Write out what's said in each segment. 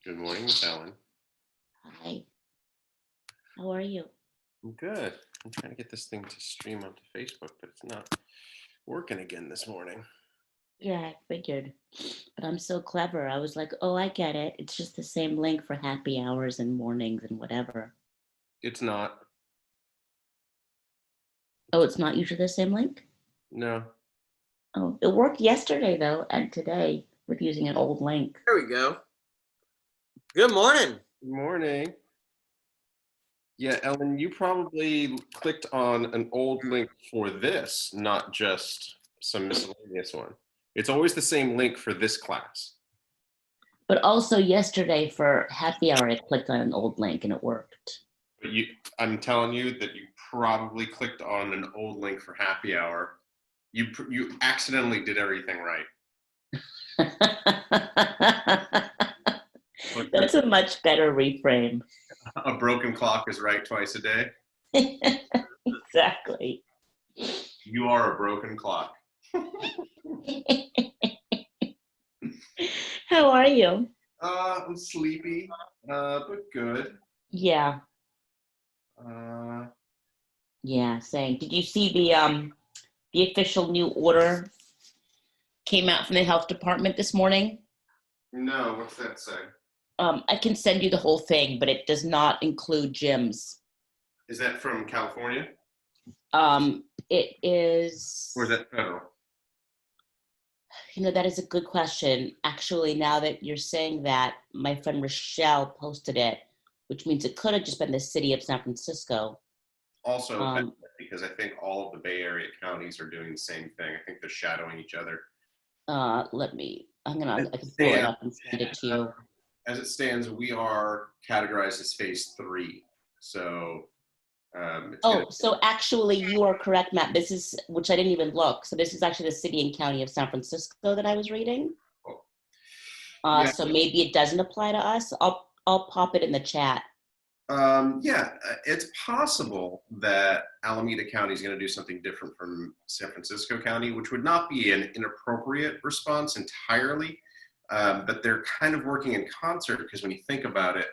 Good morning, Miss Ellen. Hi, how are you? I'm good. I'm trying to get this thing to stream onto Facebook, but it's not working again this morning. Yeah, I figured. But I'm so clever. I was like, oh, I get it. It's just the same link for happy hours and mornings and whatever. It's not. Oh, it's not usually the same link? No. Oh, it worked yesterday though, and today with using an old link. There we go. Good morning. Good morning. Yeah, Ellen, you probably clicked on an old link for this, not just some miscellaneous one. It's always the same link for this class. But also yesterday for happy hour, I clicked on an old link and it worked. But I'm telling you that you probably clicked on an old link for happy hour. You accidentally did everything right. That's a much better reframe. A broken clock is right twice a day. Exactly. You are a broken clock. How are you? I'm sleepy, but good. Yeah. Yeah, same. Did you see the official new order came out from the health department this morning? No, what's that say? I can send you the whole thing, but it does not include gyms. Is that from California? It is. Or is that federal? You know, that is a good question. Actually, now that you're saying that, my friend Rochelle posted it, which means it could have just been the city of San Francisco. Also, because I think all of the Bay Area counties are doing the same thing. I think they're shadowing each other. I can pull it up and send it to you. As it stands, we are categorized as phase 3. So, so actually you are correct, Matt. This is, which I didn't even look. So this is actually the city and county of San Francisco that I was reading. Cool. So maybe it doesn't apply to us. I'll pop it in the chat. It's possible that Alameda County is going to do something different from San Francisco County, which would not be an inappropriate response entirely, but they're kind of working in concert because when you think about it,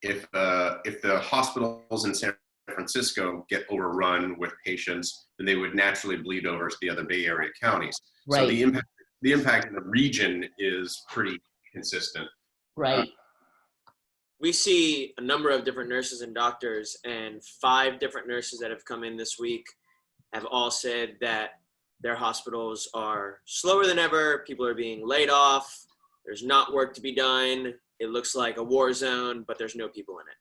if the hospitals in San Francisco get overrun with patients, then they would naturally bleed over to the other Bay Area counties. Right. So the impact in the region is pretty consistent. Right. We see a number of different nurses and doctors, and 5 different nurses that have come in this week have all said that their hospitals are slower than ever. People are being laid off. There's not work to be done. It looks like a war zone, but there's no people in it.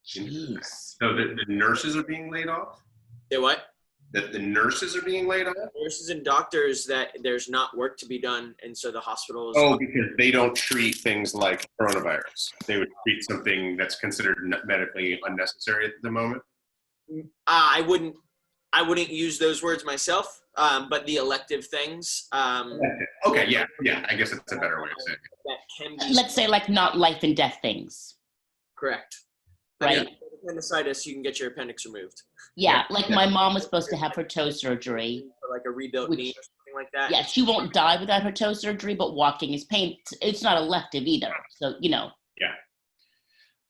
Jeez. So the nurses are being laid off? Say what? That the nurses are being laid off? Nurses and doctors, that there's not work to be done, and so the hospitals... Oh, because they don't treat things like coronavirus. They would treat something that's considered medically unnecessary at the moment? I wouldn't use those words myself, but the elective things... Okay, yeah, I guess that's a better way to say it. That can be... Let's say like not life and death things. Correct. Right. I mean, appendicitis, you can get your appendix removed. Yeah, like my mom was supposed to have her toe surgery. Or like a rebuilt knee or something like that. Yeah, she won't die without her toe surgery, but walking is pain. It's not elective either. So, you know. Yeah.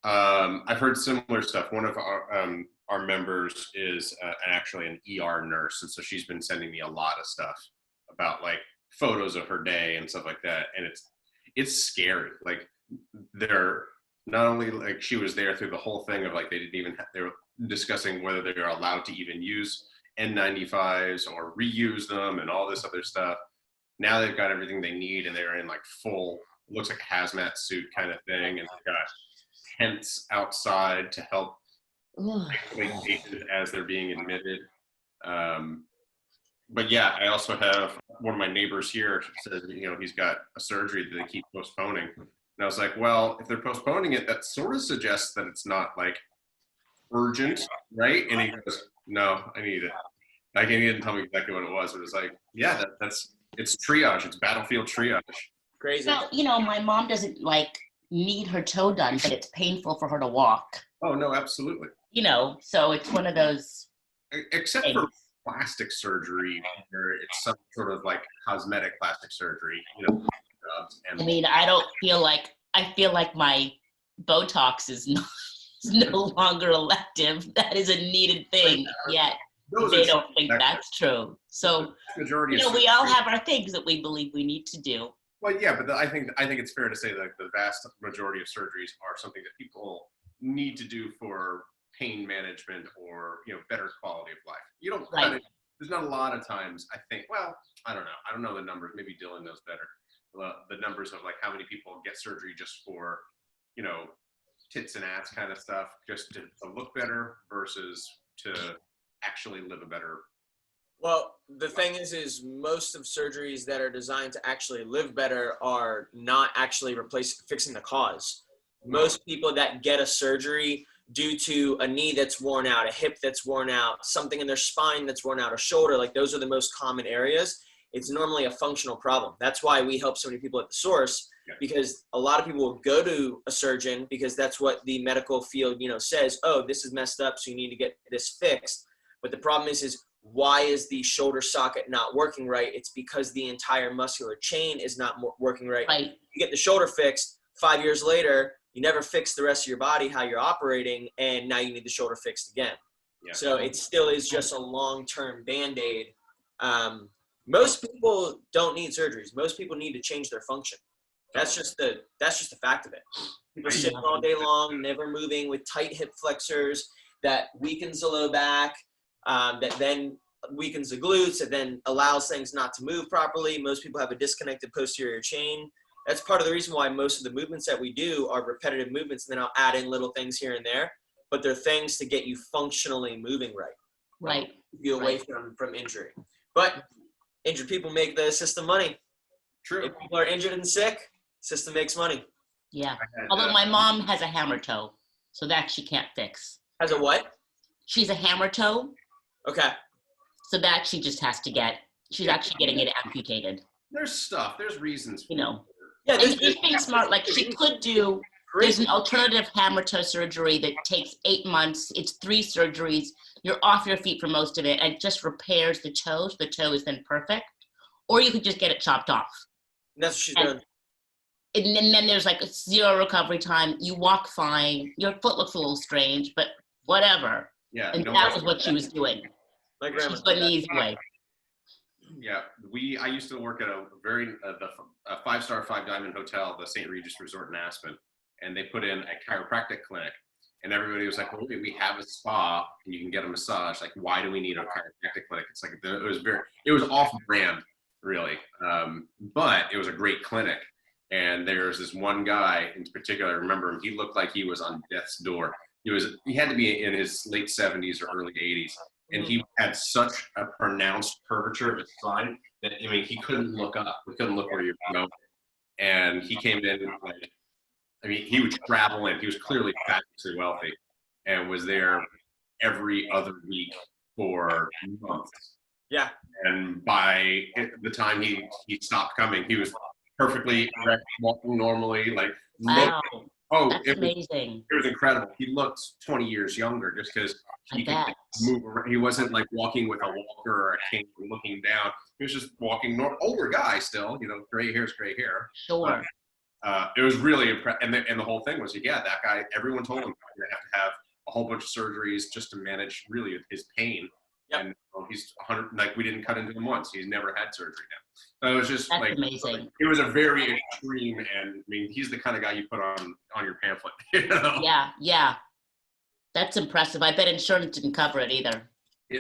I've heard similar stuff. One of our members is actually an ER nurse, and so she's been sending me a lot of stuff about like photos of her day and stuff like that, and it's scary. Like they're not only like she was there through the whole thing of like they were discussing whether they're allowed to even use N95s or reuse them and all this other stuff. Now they've got everything they need and they're in like full, looks like a hazmat suit kind of thing, and they've got tents outside to help patients as they're being admitted. But yeah, I also have one of my neighbors here says, he's got a surgery that they keep postponing. And I was like, well, if they're postponing it, that sort of suggests that it's not like urgent, right? And he goes, no, I need it. Like, he didn't tell me exactly what it was. It was like, yeah, it's triage. It's battlefield triage. Crazy. Well, my mom doesn't like need her toe done, but it's painful for her to walk. Oh, no, absolutely. So it's one of those. Except for plastic surgery, where it's some sort of like cosmetic plastic surgery, I mean, I don't feel like I feel like my Botox is not is no longer elective. That is a needed thing. Yet Those they are don't think that's true. So the majority of we all surgeries. have our things that we believe we need to do. Well, yeah, but I think it's fair to say that the vast majority of surgeries are something that people need to do for pain management or better quality of life. You don't cut Right. it. There's not a lot of times. I think. Well, I don't know. I don't know the numbers. Maybe Dylan knows better. The numbers of like how many people get surgery just for tits and ass kind of stuff, just to look better versus to actually live a better. Well, the thing is most of surgeries that are designed to actually live better are not actually fixing the cause. Most people that get a surgery due to a knee that's worn out, a hip that's worn out, something in their spine that's worn out, a shoulder, like those are the most common areas. It's normally a functional problem. That's why we help so many people at the source, because a lot of people will go to a surgeon because that's what the medical field, says, oh, this is messed up, so you need to get this fixed. But the problem is why is the shoulder socket not working right? It's because the entire muscular chain is not working right. Right. You get the shoulder fixed, 5 years later, you never fix the rest of your body, how you're operating, and now you need the shoulder fixed again. Yeah. So it still is just a long-term Band-Aid. Most people don't need surgeries. Most people need to change their function. That's just the fact of it. People sitting all day long, never moving with tight hip flexors, that weakens the low back, that then weakens the glutes, that then allows things not to move properly. Most people have a disconnected posterior chain. That's part of the reason why most of the movements that we do are repetitive movements, and then I'll add in little things here and there, but they're things to get you functionally moving right. Right. You away from injury. But injured people make the system money. True. If people are injured and sick, system makes money. Yeah. Although my mom has a hammer toe, so that she can't fix. Has a what? She's a hammer toe, Okay. so that she just has to get. She's actually getting it amputated. There's reasons. Yeah, And she's being smart. Like she could do. There's an alternative hammer toe surgery that takes 8 months. It's 3 surgeries. You're off your feet for most of it, and it just repairs the toe. So the toe is then perfect. Or you could just get it chopped off. That's what she's done. And then there's like a 0 recovery time. You walk fine. Your foot looks a little strange, but whatever. Yeah. And that was what she was doing. My grandma. She's putting the easy way. Yeah, I used to work at a a 5-star 5-diamond hotel, the St. Regis Resort in Aspen, and they put in a chiropractic clinic, and everybody was like, "Well, wait, we have a spa and you can get a massage. Like, why do we need a chiropractic clinic?" It's like it was off brand, really, but it was a great clinic. And there's this one guy in particular. I remember him. He looked like he was on death's door. He had to be in his late 70s or early 80s. And he had such a pronounced curvature of his spine that, he couldn't look up. We couldn't look where you were going. And he came in, he would travel in. He was clearly fabulously wealthy and was there every other week for months. Yeah. And by the time he stopped coming, he was perfectly erect, walking normally. Wow. That's it amazing. was incredible. He looked 20 years younger just because he could bet. move around. He wasn't like walking with a walker or a cane looking down. He was just walking, older guy still, gray hair's gray hair. Sure. It was really impressive. And the whole thing was, that guy, everyone told him he's going to have a whole bunch of surgeries just to manage really his pain. Yep. And he's 100, we didn't cut into him once. He's never had surgery now. So it was just That's amazing. It was a very extreme, and he's the kind of guy you put on your pamphlet. Yeah. That's impressive. I bet insurance didn't cover it either.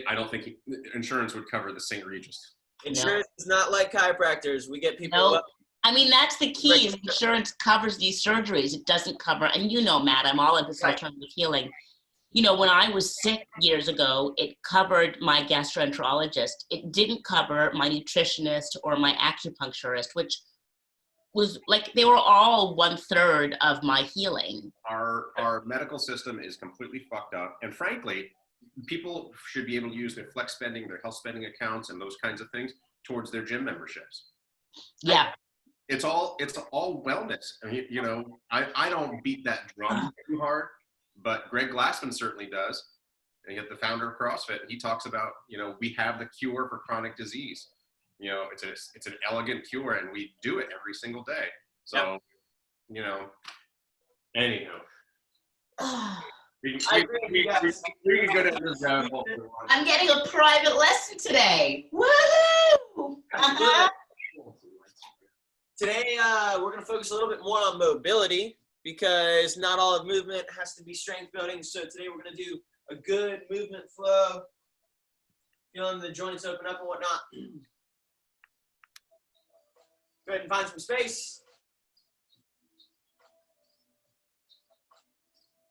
I don't think insurance would cover the St. Regis. Insurance is not like chiropractors. We get people. No. That's the key. Is insurance covers these surgeries. It doesn't cover, and Matt, I'm all into alternative healing. When I was sick years ago, it covered my gastroenterologist. It didn't cover my nutritionist or my acupuncturist, which was they were all 1/3 of my healing. Our medical system is completely fucked up. And frankly, people should be able to use their flex spending, their health spending accounts, and those kinds of things towards their gym memberships. Yeah. It's all wellness. I don't beat that drum too hard. But Greg Glassman certainly does. And yet the founder of CrossFit, he talks about, we have the cure for chronic disease. It's an elegant cure, and we do it every single day. So you know. Anyhow. We I agree with you guys. we can go down this rabbit hole if we want. I'm getting a private lesson today. Woohoo! Uh-huh. Today, we're going to focus a little bit more on mobility because not all of movement has to be strength building. So today we're going to do a good movement flow, feeling the joints open up and whatnot. Go ahead and find some space.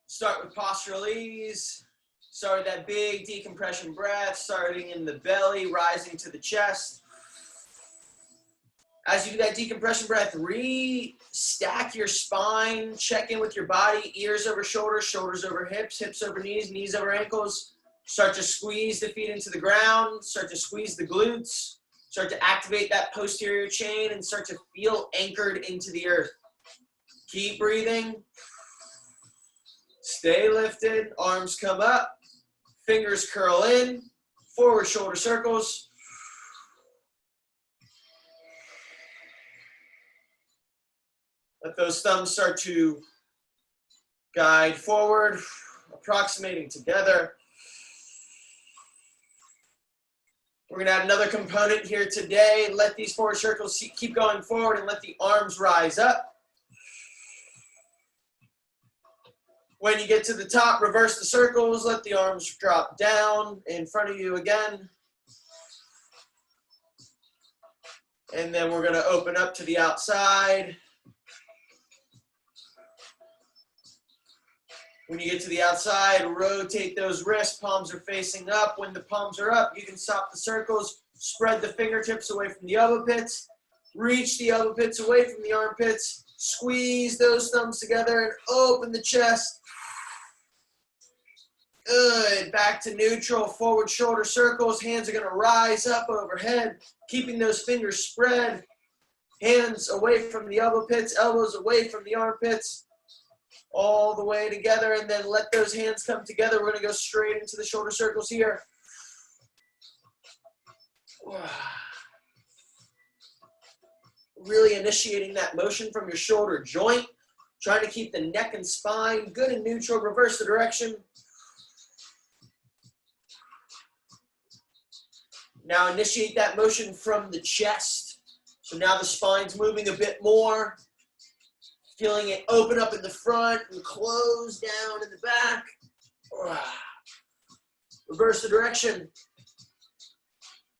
Start with postural ease. Start with that big decompression breath, starting in the belly, rising to the chest. As you do that decompression breath, re-stack your spine, check in with your body, ears over shoulders, shoulders over hips, hips over knees, knees over ankles. Start to squeeze the feet into the ground, start to squeeze the glutes, start to activate that posterior chain and start to feel anchored into the earth. Keep breathing. Stay lifted, arms come up, fingers curl in, forward shoulder circles. Let those thumbs start to guide forward, approximating together. We're going to add another component here today. Let these forward circles keep going forward and let the arms rise up. When you get to the top, reverse the circles. Let the arms drop down in front of you again. And then we're going to open up to the outside. When you get to the outside, rotate those wrists. Palms are facing up. When the palms are up, you can stop the circles. Spread the fingertips away from the elbow pits. Reach the elbow pits away from the armpits. Squeeze those thumbs together and open the chest. Good. Back to neutral. Forward shoulder circles. Hands are going to rise up overhead, keeping those fingers spread. Hands away from the elbow pits. Elbows away from the armpits. All the way together, and then let those hands come together. We're going to go straight into the shoulder circles here. Really initiating that motion from your shoulder joint. Trying to keep the neck and spine good and neutral. Reverse the direction. Now initiate that motion from the chest. So now the spine's moving a bit more. Feeling it open up in the front and close down in the back. Reverse the direction.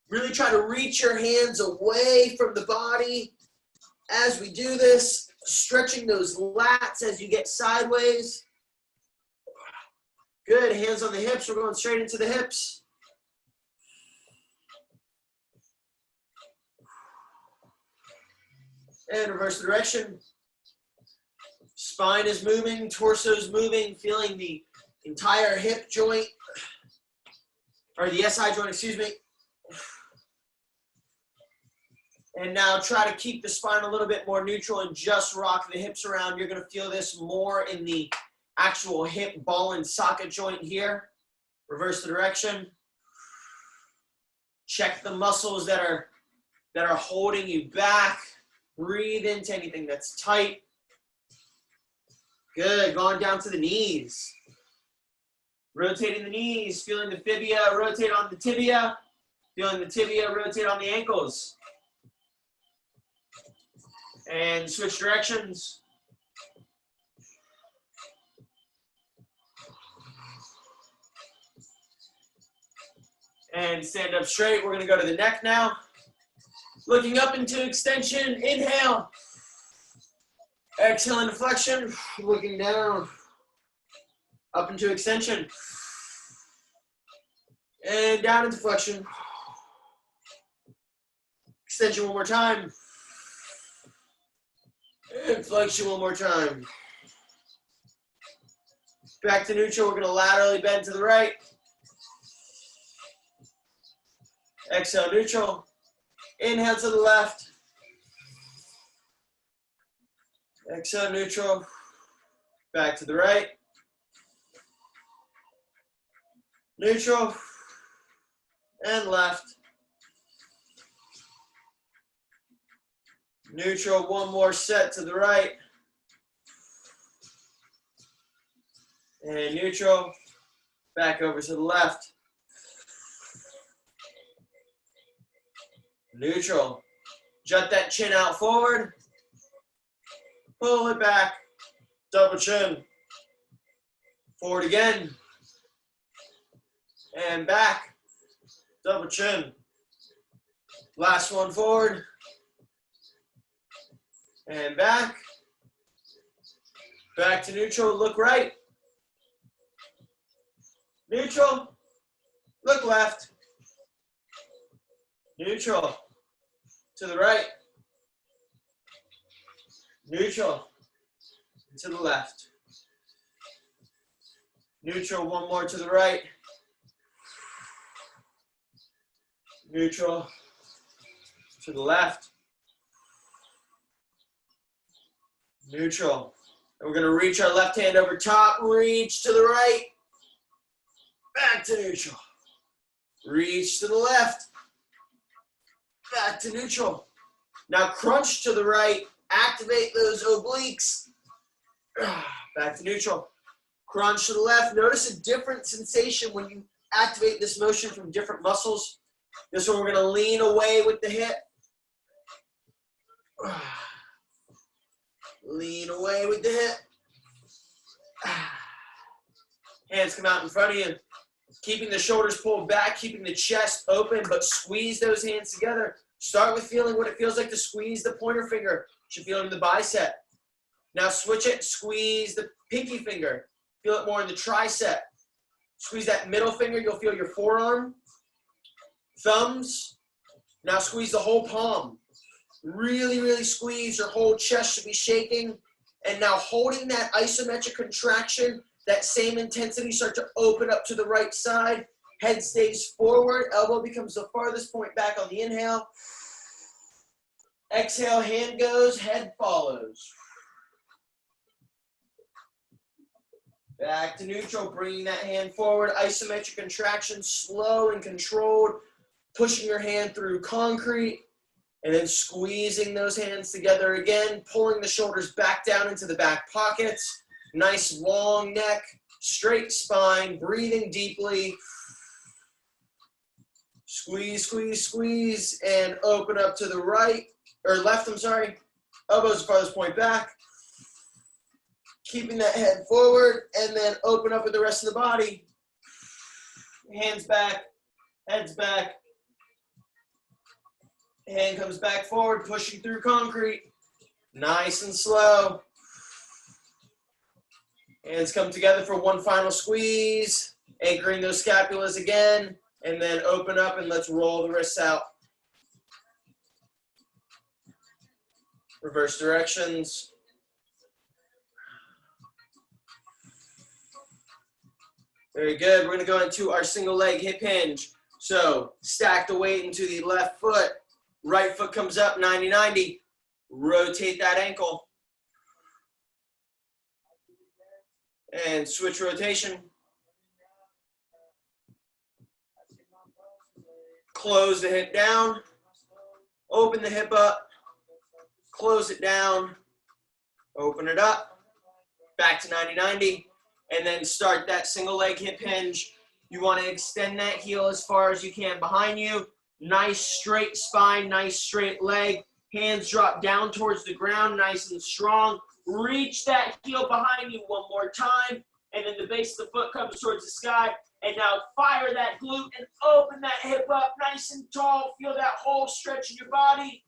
Really try to reach your hands away from the body as we do this, stretching those lats as you get sideways. Good, hands on the hips. We're going straight into the hips. And reverse the direction. Spine is moving, torso is moving, feeling the entire hip joint, or the SI joint, excuse me. And now try to keep the spine a little bit more neutral and just rock the hips around. You're going to feel this more in the actual hip ball and socket joint here. Reverse the direction. Check the muscles that are holding you back. Breathe into anything that's tight. Good, going down to the knees. Rotating the knees, feeling the fibia, rotate on the tibia. Feeling the tibia, rotate on the ankles. And switch directions. And stand up straight. We're gonna go to the neck now. Looking up into extension, inhale. Exhale into flexion, looking down, up into extension, and down into flexion. Extension one more time, and flexion one more time. Back to neutral, we're going to laterally bend to the right. Exhale, neutral. Inhale to the left. Exhale, neutral, back to the right, neutral, and left, neutral, one more set to the right, And neutral. Back over to the left. Neutral. Jut that chin out forward. Pull it back. Double chin. Forward again. And back. Double chin. Last one forward. And back. Back to neutral. Look right. Neutral. Look left. Neutral. To the right. Neutral. To the left. Neutral. One more to the right. Neutral. To the left. Neutral. And we're going to reach our left hand over top. Reach to the right. Back to neutral. Reach to the left. Back to neutral. Now crunch to the right. Activate those obliques. Back to neutral. Crunch to the left. Notice a different sensation when you activate this motion from different muscles. This one we're going to lean away with the hip. Lean away with the hip. Hands come out in front of you. Keeping the shoulders pulled back, keeping the chest open, but squeeze those hands together. Start with feeling what it feels like to squeeze the pointer finger. You should feel it in the bicep. Now switch it, squeeze the pinky finger. Feel it more in the tricep. Squeeze that middle finger, you'll feel your forearm. Thumbs. Now squeeze the whole palm. Really, really squeeze. Your whole chest should be shaking. And now holding that isometric contraction, that same intensity, start to open up to the right side. Head stays forward. Elbow becomes the farthest point back on the inhale. Exhale, hand goes, head follows. Back to neutral, bringing that hand forward. Isometric contraction, slow and controlled. Pushing your hand through concrete. And then squeezing those hands together again. Pulling the shoulders back down into the back pockets. Nice long neck, straight spine, breathing deeply. Squeeze, squeeze, squeeze, and open up to the right, or left, I'm sorry. Elbows the farthest point back. Keeping that head forward, and then open up with the rest of the body. Hands back, heads back. Hand comes back forward, pushing through concrete. Nice and slow. Hands come together for one final squeeze, anchoring those scapulas again, and then open up and let's roll the wrists out. Reverse directions. Very good. We're going to go into our single leg hip hinge. So stack the weight into the left foot. Right foot comes up 90-90. Rotate that ankle. And switch rotation. Close the hip down. Open the hip up. Close it down. Open it up. Back to 90-90. And then start that single leg hip hinge. You want to extend that heel as far as you can behind you. Nice straight spine, nice straight leg. Hands drop down towards the ground, nice and strong. Reach that heel behind you one more time, and then the base of the foot comes towards the sky. And now fire that glute and open that hip up nice and tall. Feel that whole stretch in your body.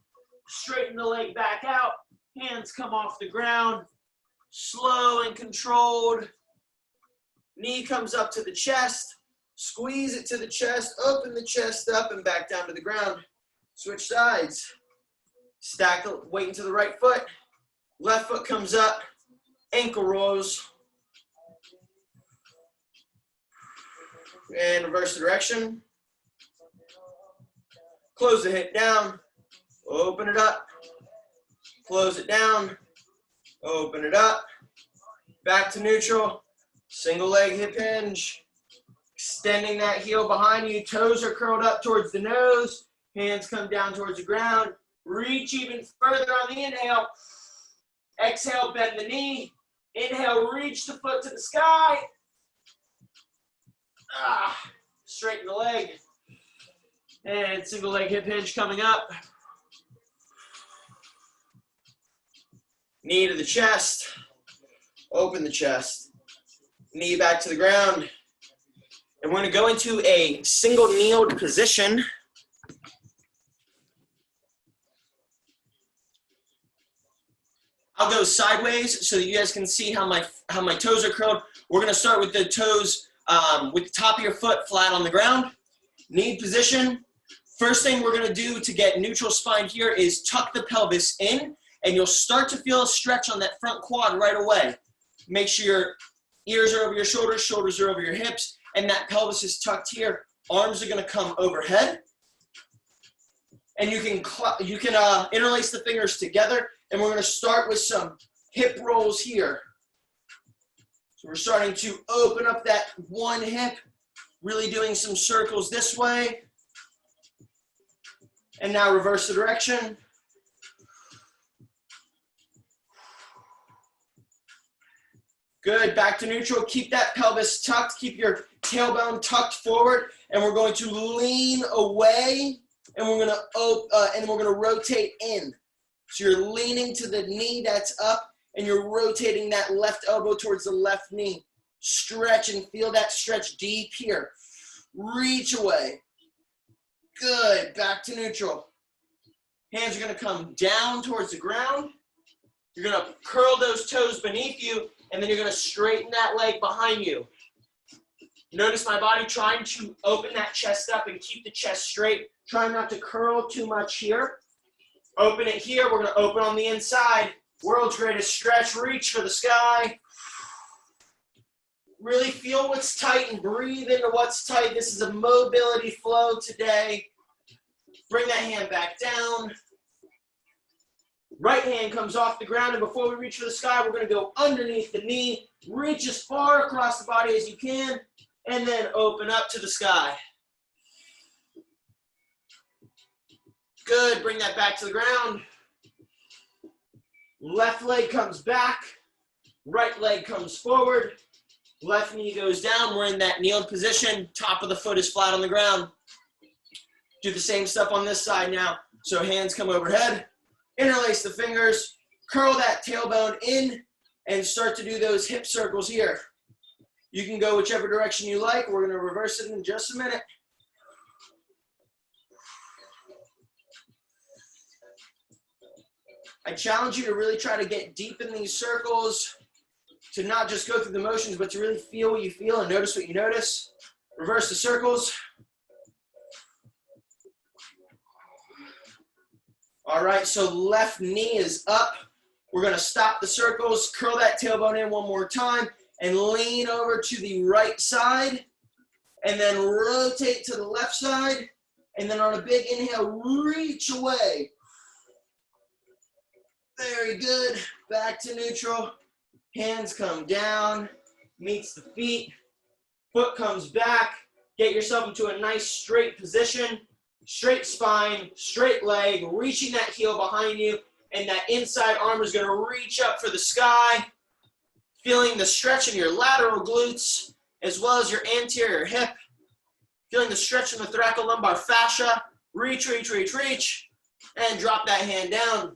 Straighten the leg back out. Hands come off the ground. Slow and controlled. Knee comes up to the chest. Squeeze it to the chest. Open the chest up and back down to the ground. Switch sides. Stack the weight into the right foot. Left foot comes up, ankle rolls, and reverse direction. Close the hip down, open it up, close it down, open it up, back to neutral, single leg hip hinge, extending that heel behind you, toes are curled up towards the nose, hands come down towards the ground, reach even further on the inhale. Exhale, bend the knee. Inhale, reach the foot to the sky. Straighten the leg. And single leg hip hinge coming up. Knee to the chest. Open the chest. Knee back to the ground. And we're going to go into a single kneeled position. I'll go sideways so that you guys can see how my toes are curled. We're going to start with the toes with the top of your foot flat on the ground. Knee position. First thing we're going to do to get neutral spine here is tuck the pelvis in, and you'll start to feel a stretch on that front quad right away. Make sure your ears are over your shoulders, shoulders are over your hips, and that pelvis is tucked here. Arms are going to come overhead. And you can interlace the fingers together, and we're going to start with some hip rolls here. So we're starting to open up that one hip, really doing some circles this way. And now reverse the direction. Good, back to neutral. Keep that pelvis tucked, keep your tailbone tucked forward, and we're going to lean away, and we're going to rotate in. So you're leaning to the knee that's up, and you're rotating that left elbow towards the left knee. Stretch and feel that stretch deep here. Reach away. Good, back to neutral. Hands are going to come down towards the ground. You're going to curl those toes beneath you, and then you're going to straighten that leg behind you. Notice my body trying to open that chest up and keep the chest straight. Try not to curl too much here. Open it here. We're going to open on the inside. World's greatest stretch. Reach for the sky. Really feel what's tight and breathe into what's tight. This is a mobility flow today. Bring that hand back down. Right hand comes off the ground, and before we reach for the sky, we're going to go underneath the knee. Reach as far across the body as you can, and then open up to the sky. Good, bring that back to the ground. Left leg comes back, right leg comes forward, left knee goes down. We're in that kneeled position, top of the foot is flat on the ground. Do the same stuff on this side now. So hands come overhead, interlace the fingers, curl that tailbone in, and start to do those hip circles here. You can go whichever direction you like. We're going to reverse it in just a minute. I challenge you to really try to get deep in these circles, to not just go through the motions, but to really feel what you feel and notice what you notice. Reverse the circles. All right, so left knee is up. We're going to stop the circles, curl that tailbone in one more time, and lean over to the right side, and then rotate to the left side, and then on a big inhale, reach away. Very good. Back to neutral. Hands come down, meets the feet. Foot comes back. Get yourself into a nice straight position. Straight spine, straight leg, reaching that heel behind you, and that inside arm is going to reach up for the sky. Feeling the stretch in your lateral glutes, as well as your anterior hip. Feeling the stretch in the thoracolumbar fascia. Reach, reach, reach, reach, and drop that hand down.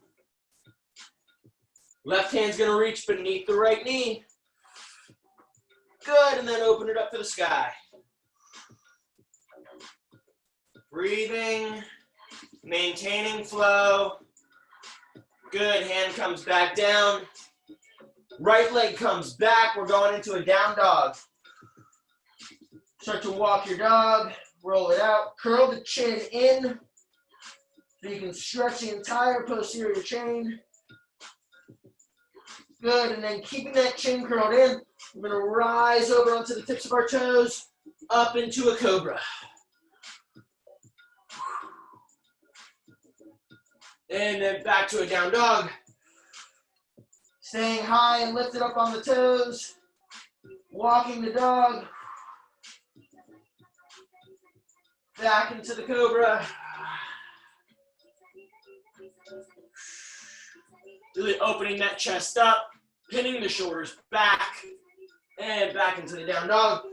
Left hand's going to reach beneath the right knee. Good, and then open it up to the sky. Breathing, maintaining flow. Good, hand comes back down. Right leg comes back. We're going into a down dog. Start to walk your dog, roll it out. Curl the chin in so you can stretch the entire posterior chain. Good, and then keeping that chin curled in, we're going to rise over onto the tips of our toes, up into a cobra. And then back to a down dog. Staying high and lifted up on the toes. Walking the dog. Back into the cobra. Really opening that chest up, pinning the shoulders back, and back into the down dog.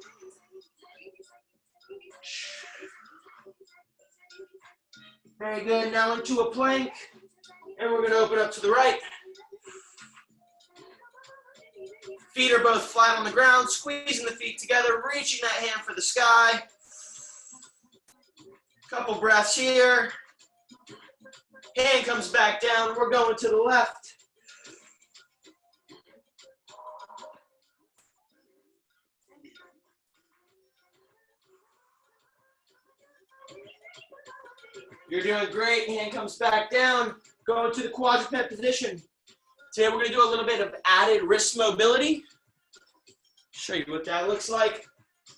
Very good. Now into a plank. And we're going to open up to the right. Feet are both flat on the ground, squeezing the feet together, reaching that hand for the sky. Couple breaths here. Hand comes back down. We're going to the left. You're doing great. Hand comes back down. Going to the quadruped position. Today we're going to do a little bit of added wrist mobility. Show you what that looks like.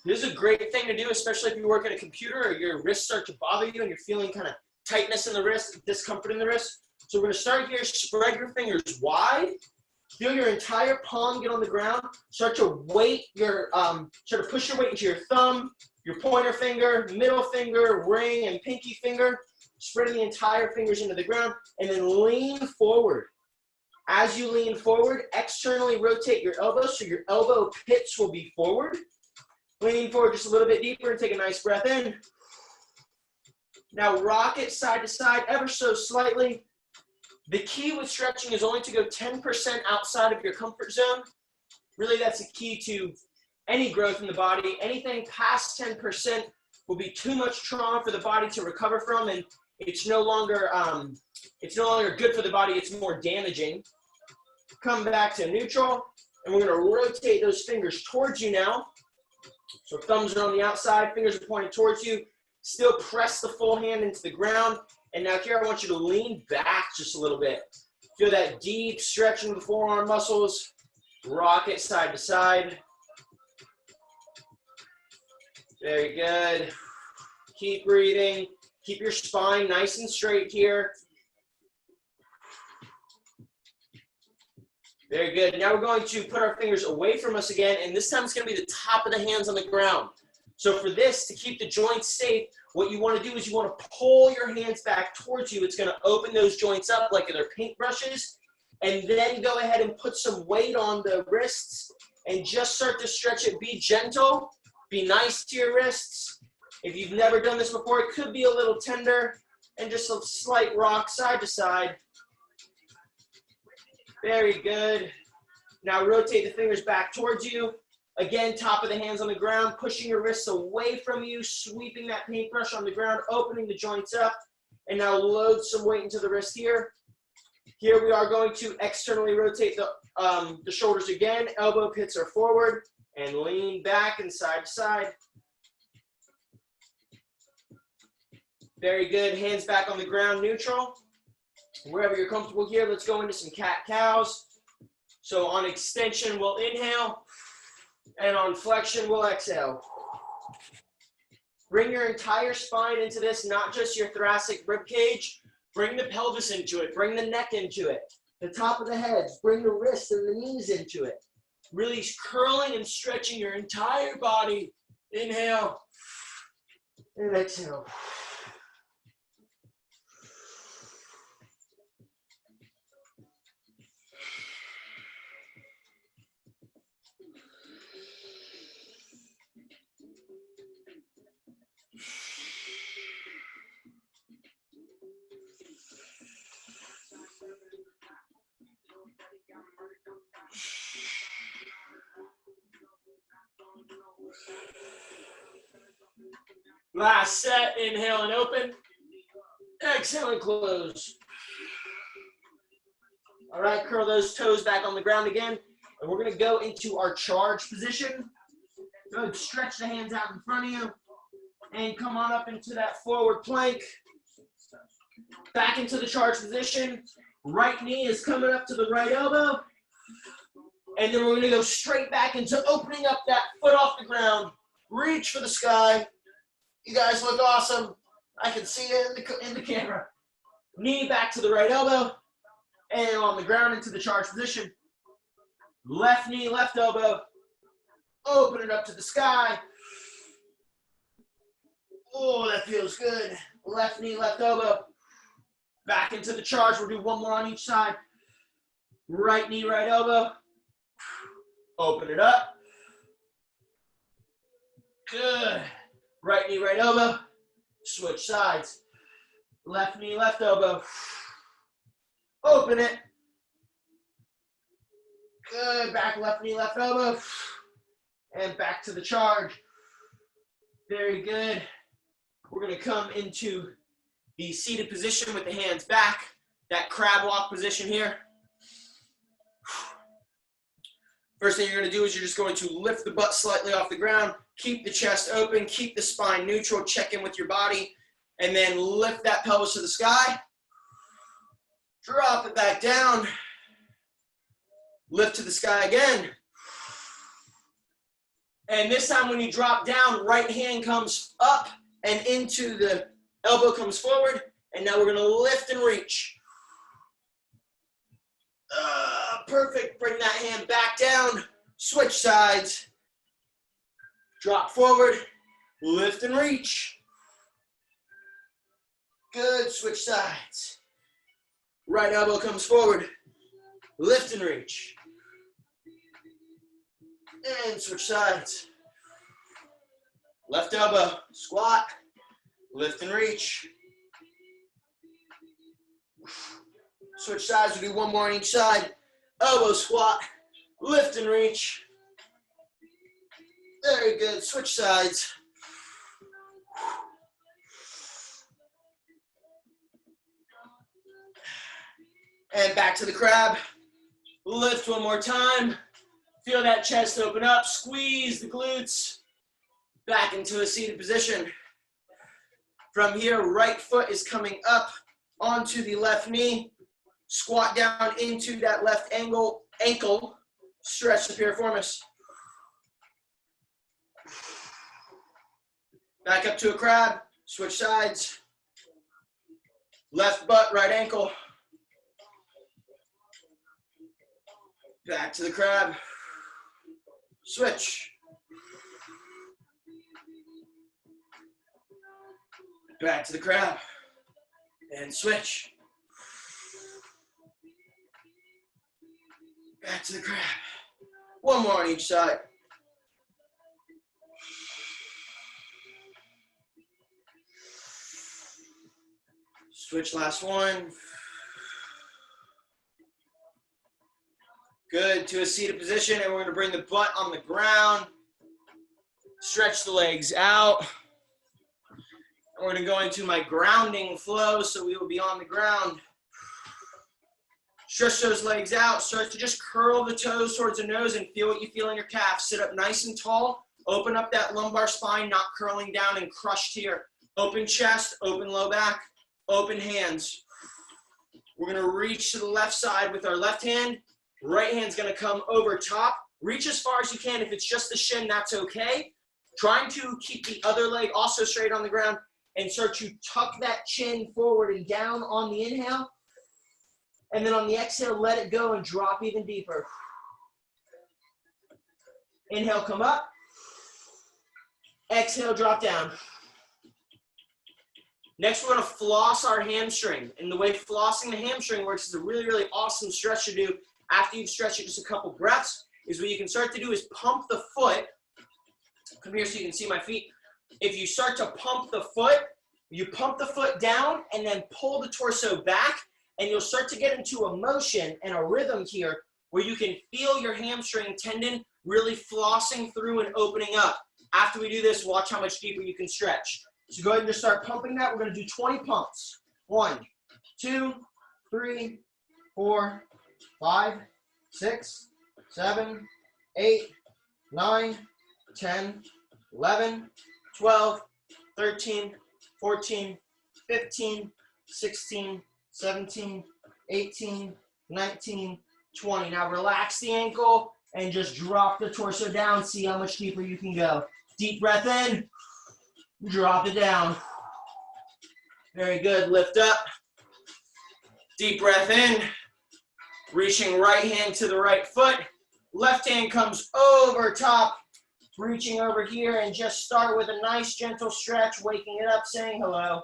This is a great thing to do, especially if you work at a computer or your wrists start to bother you and you're feeling kind of tightness in the wrist, discomfort in the wrist. So we're going to start here. Spread your fingers wide. Feel your entire palm get on the ground. Start to weight your, start to push your weight into your thumb, your pointer finger, middle finger, ring, and pinky finger. Spreading the entire fingers into the ground, and then lean forward. As you lean forward, externally rotate your elbows so your elbow pits will be forward. Leaning forward just a little bit deeper and take a nice breath in. Now rock it side to side ever so slightly. The key with stretching is only to go 10% outside of your comfort zone. Really, that's the key to any growth in the body. Anything past 10% will be too much trauma for the body to recover from, and it's no longer good for the body. It's more damaging. Come back to neutral, and we're going to rotate those fingers towards you now. So thumbs are on the outside, fingers are pointed towards you. Still press the full hand into the ground. And now here I want you to lean back just a little bit. Feel that deep stretching of the forearm muscles. Rock it side to side. Very good. Keep breathing. Keep your spine nice and straight here. Very good. Now we're going to put our fingers away from us again, and this time it's going to be the top of the hands on the ground. So for this, to keep the joints safe, what you want to do is you want to pull your hands back towards you. It's going to open those joints up like they're paintbrushes, and then go ahead and put some weight on the wrists and just start to stretch it. Be gentle. Be nice to your wrists. If you've never done this before, it could be a little tender, and just a slight rock side to side. Very good. Now rotate the fingers back towards you. Again, top of the hands on the ground, pushing your wrists away from you, sweeping that paintbrush on the ground, opening the joints up, and now load some weight into the wrist here. Here we are going to externally rotate the shoulders again. Elbow pits are forward, and lean back and side to side. Very good. Hands back on the ground, neutral. Wherever you're comfortable here, let's go into some cat-cows. So on extension, we'll inhale, and on flexion, we'll exhale. Bring your entire spine into this, not just your thoracic rib cage. Bring the pelvis into it. Bring the neck into it. The top of the head. Bring the wrists and the knees into it. Really curling and stretching your entire body. Inhale, and exhale. Last set, inhale and open. Exhale and close. All right, curl those toes back on the ground again. And we're going to go into our charge position. Go stretch the hands out in front of you. And come on up into that forward plank. Back into the charge position. Right knee is coming up to the right elbow. And then we're going to go straight back into opening up that foot off the ground. Reach for the sky. You guys look awesome. I can see it in the camera. Knee back to the right elbow. And on the ground into the charge position. Left knee, left elbow. Open it up to the sky. Oh, that feels good. Left knee, left elbow. Back into the charge. We'll do one more on each side. Right knee, right elbow. Open it up. Good. Right knee, right elbow. Switch sides. Left knee, left elbow. Open it. Good. Back, left knee, left elbow. And back to the charge. Very good. We're going to come into the seated position with the hands back. That crab walk position here. First thing you're going to do is you're just going to lift the butt slightly off the ground. Keep the chest open. Keep the spine neutral. Check in with your body. And then lift that pelvis to the sky. Drop it back down. Lift to the sky again. And this time when you drop down, right hand comes up and into the elbow comes forward. And now we're going to lift and reach. Perfect. Bring that hand back down. Switch sides. Drop forward. Lift and reach. Good. Switch sides. Right elbow comes forward. Lift and reach. And switch sides. Left elbow. Squat. Lift and reach. Switch sides. We'll do one more on each side. Elbow squat. Lift and reach. Very good. Switch sides. And back to the crab. Lift one more time. Feel that chest open up. Squeeze the glutes. Back into a seated position. From here, right foot is coming up onto the left knee. Squat down into that left ankle. Stretch the piriformis. Back up to a crab. Switch sides. Left butt, right ankle. Back to the crab. Switch. Back to the crab. And switch. Back to the crab. One more on each side. Switch, last one. Good, to a seated position, and we're gonna bring the butt on the ground. Stretch the legs out. And we're gonna go into my grounding flow, so we will be on the ground. Stretch those legs out. Start to just curl the toes towards the nose and feel what you feel in your calf. Sit up nice and tall. Open up that lumbar spine, not curling down and crushed here. Open chest, open low back, open hands. We're gonna reach to the left side with our left hand. Right hand's gonna come over top. Reach as far as you can. If it's just the shin, that's okay. Trying to keep the other leg also straight on the ground and start to tuck that chin forward and down on the inhale. And then on the exhale, let it go and drop even deeper. Inhale, come up. Exhale, drop down. Next, we're gonna floss our hamstring. And the way flossing the hamstring works is a really, really awesome stretch to do after you've stretched it just a couple breaths, is what you can start to do is pump the foot. Come here so you can see my feet. If you start to pump the foot, you pump the foot down and then pull the torso back, and you'll start to get into a motion and a rhythm here where you can feel your hamstring tendon really flossing through and opening up. After we do this, watch how much deeper you can stretch. So go ahead and just start pumping that. We're gonna do 20 pumps. 1, 2, 3, 4, 5, 6, 7, 8, 9, 10, 11, 12, 13, 14, 15, 16, 17, 18, 19, 20. Now relax the ankle and just drop the torso down. See how much deeper you can go. Deep breath in, drop it down. Very good, lift up. Deep breath in, reaching right hand to the right foot. Left hand comes over top, reaching over here, and just start with a nice gentle stretch, waking it up, saying hello.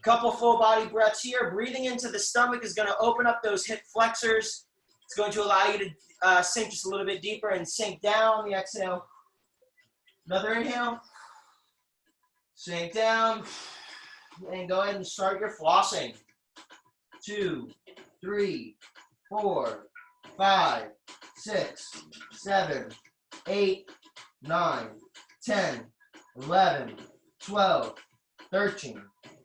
Couple full body breaths here. Breathing into the stomach is going to open up those hip flexors. It's going to allow you to sink just a little bit deeper and sink down. The exhale. Another inhale. Sink down. And go ahead and start your flossing. 2, 3, 4, 5, 6, 7, 8, 9, 10, 11, 12, 13,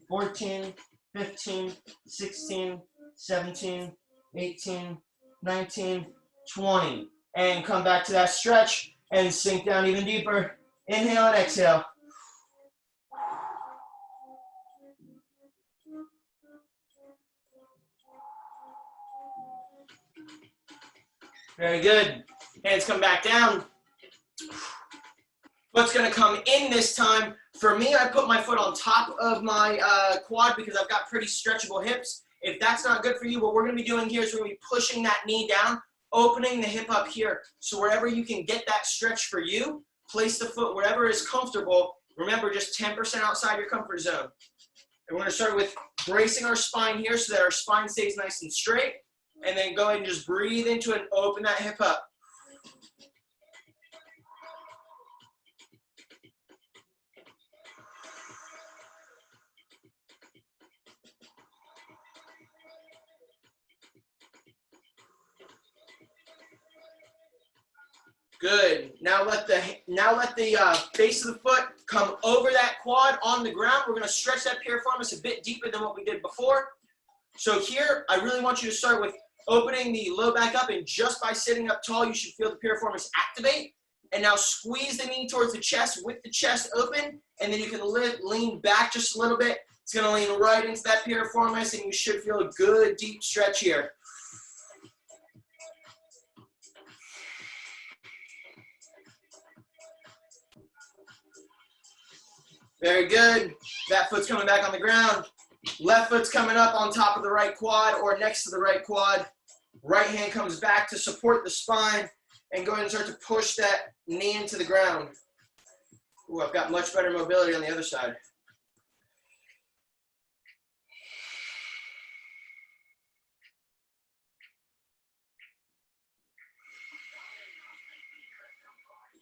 14, 15, 16, 17, 18, 19, 20. And come back to that stretch and sink down even deeper. Inhale and exhale. Very good. Hands come back down. Foot's going to come in this time. For me, I put my foot on top of my quad because I've got pretty stretchable hips. If that's not good for you, what we're going to be doing here is we're going to be pushing that knee down, opening the hip up here. So wherever you can get that stretch for you, place the foot wherever is comfortable. Remember, just 10% outside your comfort zone. And we're going to start with bracing our spine here so that our spine stays nice and straight. And then go ahead and just breathe into it and open that hip up. Good. Now let the base of the foot come over that quad on the ground. We're going to stretch that piriformis a bit deeper than what we did before. So here, I really want you to start with opening the low back up, and just by sitting up tall, you should feel the piriformis activate. And now squeeze the knee towards the chest with the chest open, and then you can lean back just a little bit. It's going to lean right into that piriformis, and you should feel a good deep stretch here. Very good. That foot's coming back on the ground. Left foot's coming up on top of the right quad or next to the right quad. Right hand comes back to support the spine, and go ahead and start to push that knee into the ground. Ooh, I've got much better mobility on the other side.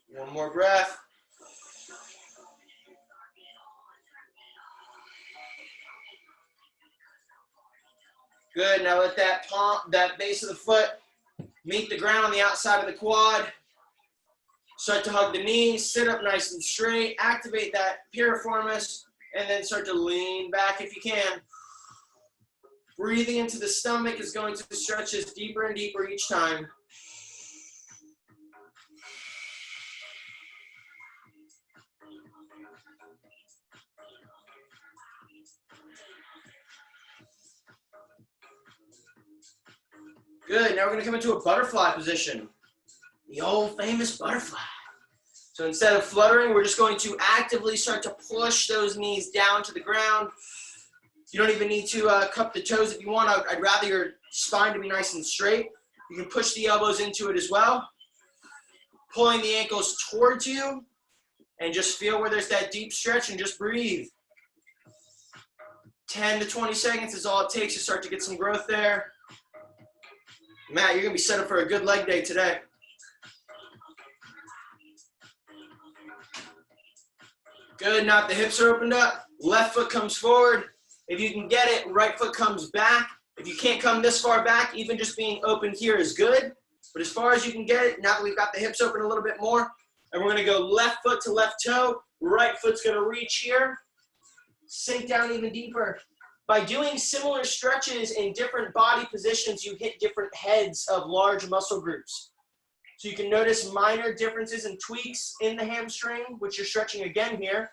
One more breath. Good. Now let that base of the foot meet the ground on the outside of the quad. Start to hug the knees, sit up nice and straight, activate that piriformis, and then start to lean back if you can. Breathing into the stomach is going to stretch us deeper and deeper each time. Good. Now we're going to come into a butterfly position. The old famous butterfly. So instead of fluttering, we're just going to actively start to push those knees down to the ground. You don't even need to cup the toes if you want. I'd rather your spine to be nice and straight. You can push the elbows into it as well. Pulling the ankles towards you, and just feel where there's that deep stretch and just breathe. 10 to 20 seconds is all it takes to start to get some growth there. Matt, you're going to be set up for a good leg day today. Good. Now the hips are opened up. Left foot comes forward. If you can get it, right foot comes back. If you can't come this far back, even just being open here is good. But as far as you can get it, now that we've got the hips open a little bit more, and we're going to go left foot to left toe. Right foot's going to reach here. Sink down even deeper. By doing similar stretches in different body positions, you hit different heads of large muscle groups. So you can notice minor differences and tweaks in the hamstring, which you're stretching again here.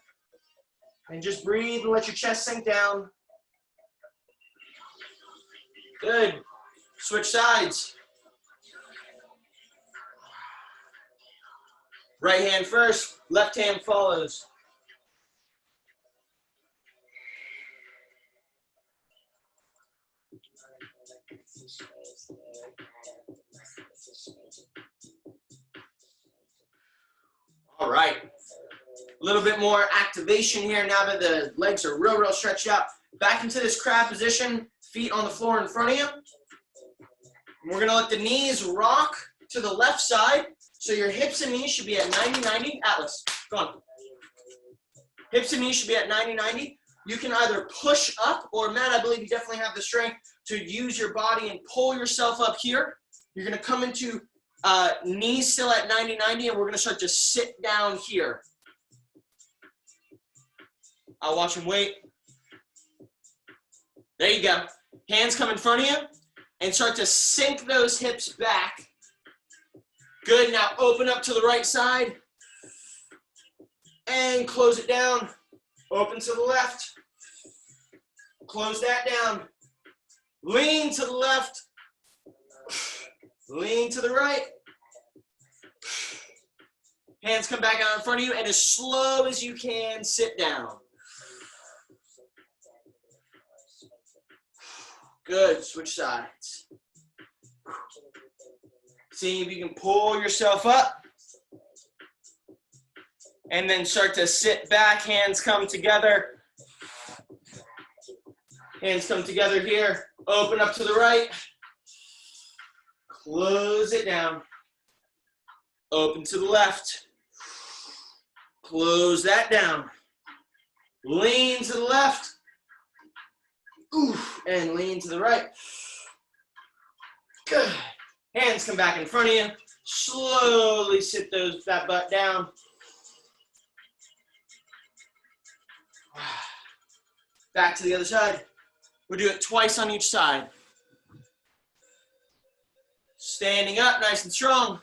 And just breathe and let your chest sink down. Good. Switch sides. Right hand first, left hand follows. All right, a little bit more activation here now that the legs are real stretched out. Back into this crab position, feet on the floor in front of you. We're gonna let the knees rock to the left side. So your hips and knees should be at 90-90. Atlas, go on. Hips and knees should be at 90-90. you can either push up, or Matt, I believe you definitely have the strength to use your body and pull yourself up here. You're gonna come into knees still at 90-90, and we're gonna start to sit down here. I'll watch him wait. There you go. Hands come in front of you and start to sink those hips back. Good, now open up to the right side and close it down. Open to the left. Close that down. Lean to the left. Lean to the right. Hands come back out in front of you, and as slow as you can, sit down. Good, switch sides. See if you can pull yourself up. And then start to sit back, hands come together. Hands come together here. Open up to the right. Close it down. Open to the left. Close that down. Lean to the left. Oof, and lean to the right. Good. Hands come back in front of you. Slowly sit that butt down. Back to the other side. We'll do it twice on each side. Standing up nice and strong.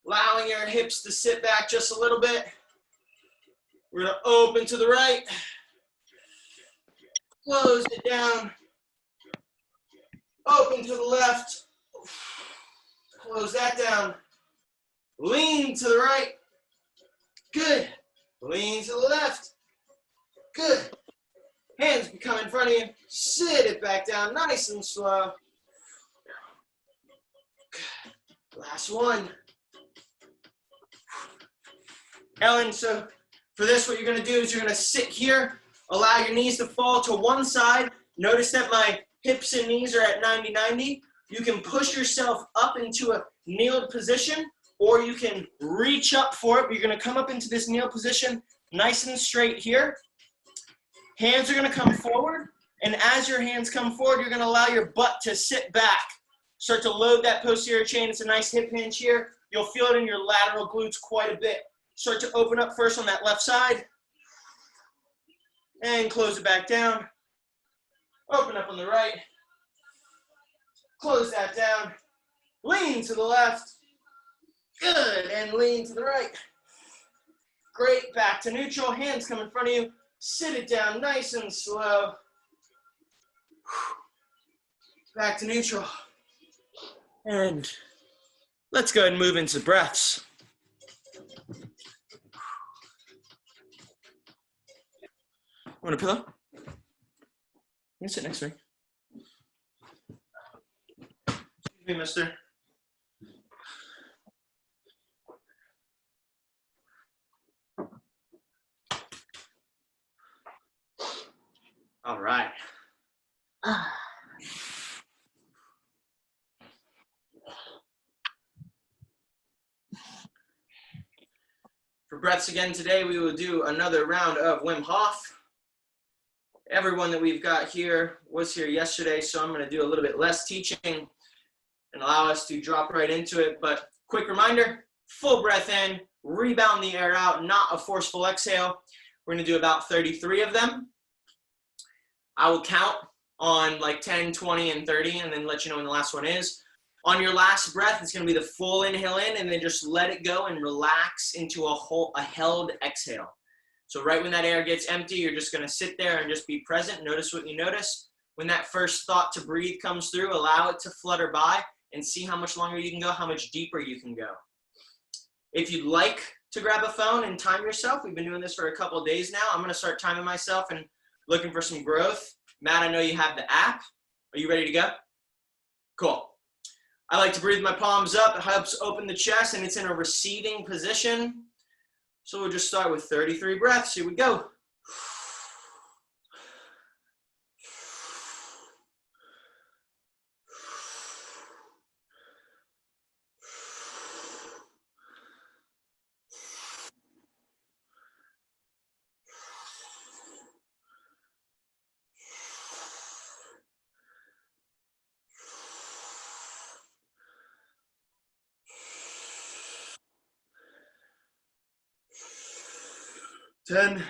Allowing your hips to sit back just a little bit. We're going to open to the right. Close it down. Open to the left. Close that down. Lean to the right. Good. Lean to the left. Good. Hands come in front of you. Sit it back down nice and slow. Good. Last one. Ellen, so for this, what you're going to do is you're going to sit here. Allow your knees to fall to one side. Notice that my hips and knees are at 90-90. You can push yourself up into a kneeled position, or you can reach up for it. You're going to come up into this kneel position nice and straight here. Hands are going to come forward, and as your hands come forward, you're going to allow your butt to sit back. Start to load that posterior chain. It's a nice hip hinge here. You'll feel it in your lateral glutes quite a bit. Start to open up first on that left side. And close it back down. Open up on the right. Close that down. Lean to the left. Good, and lean to the right. Great, back to neutral. Hands come in front of you. Sit it down nice and slow. Back to neutral. And let's go ahead and move into breaths. Want a pillow? You can sit next to me. Excuse me, mister. All right. For breaths again today, we will do another round of Wim Hof. Everyone that we've got here was here yesterday, so I'm going to do a little bit less teaching and allow us to drop right into it. But quick reminder, full breath in, rebound the air out, not a forceful exhale. We're going to do about 33 of them. I will count on like 10, 20, and 30, and then let you know when the last one is. On your last breath, it's going to be the full inhale in, and then just let it go and relax into a held exhale. So right when that air gets empty, you're just going to sit there and just be present. Notice what you notice. When that first thought to breathe comes through, allow it to flutter by and see how much longer you can go, how much deeper you can go. If you'd like to grab a phone and time yourself, we've been doing this for a couple of days now. I'm going to start timing myself and looking for some growth. Matt, I know you have the app. Are you ready to go? Cool. I like to breathe my palms up. It helps open the chest, and it's in a receiving position. So we'll just start with 33 breaths. Here we go. 10.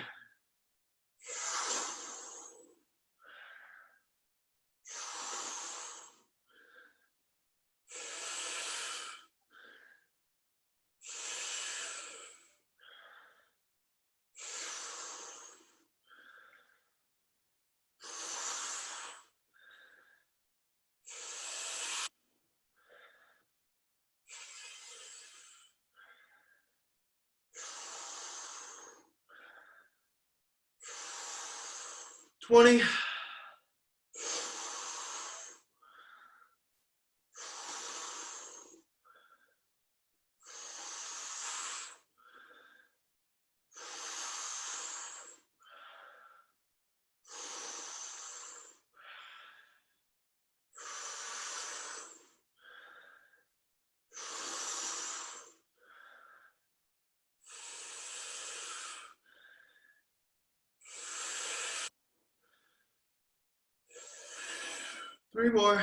$20. Three more.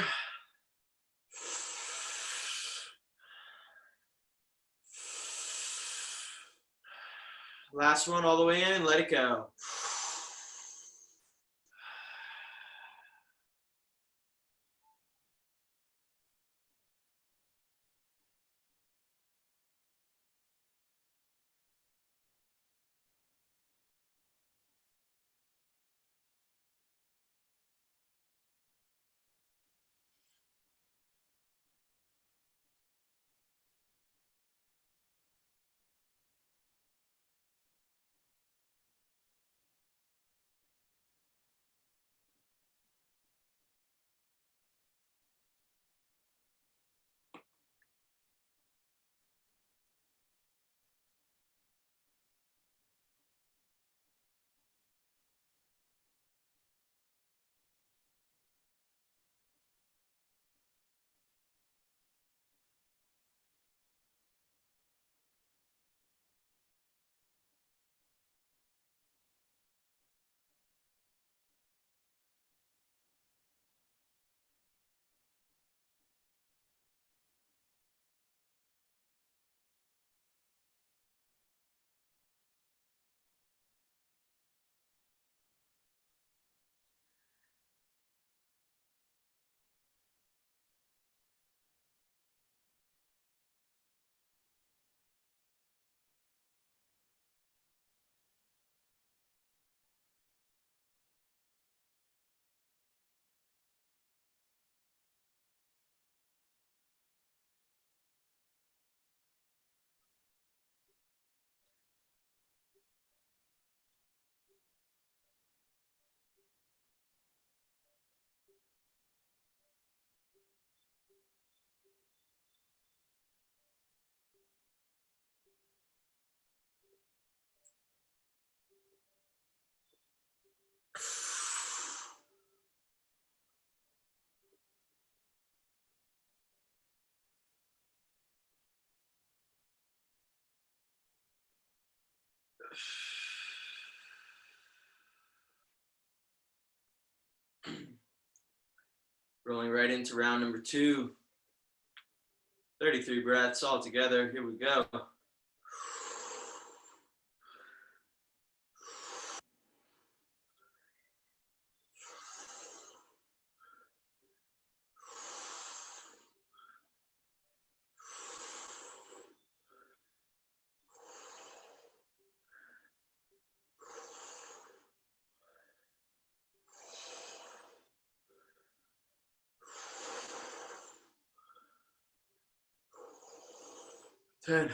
Last one all the way in, let it go. Rolling right into round number 2. 33 breaths all together. Here we go. Ten.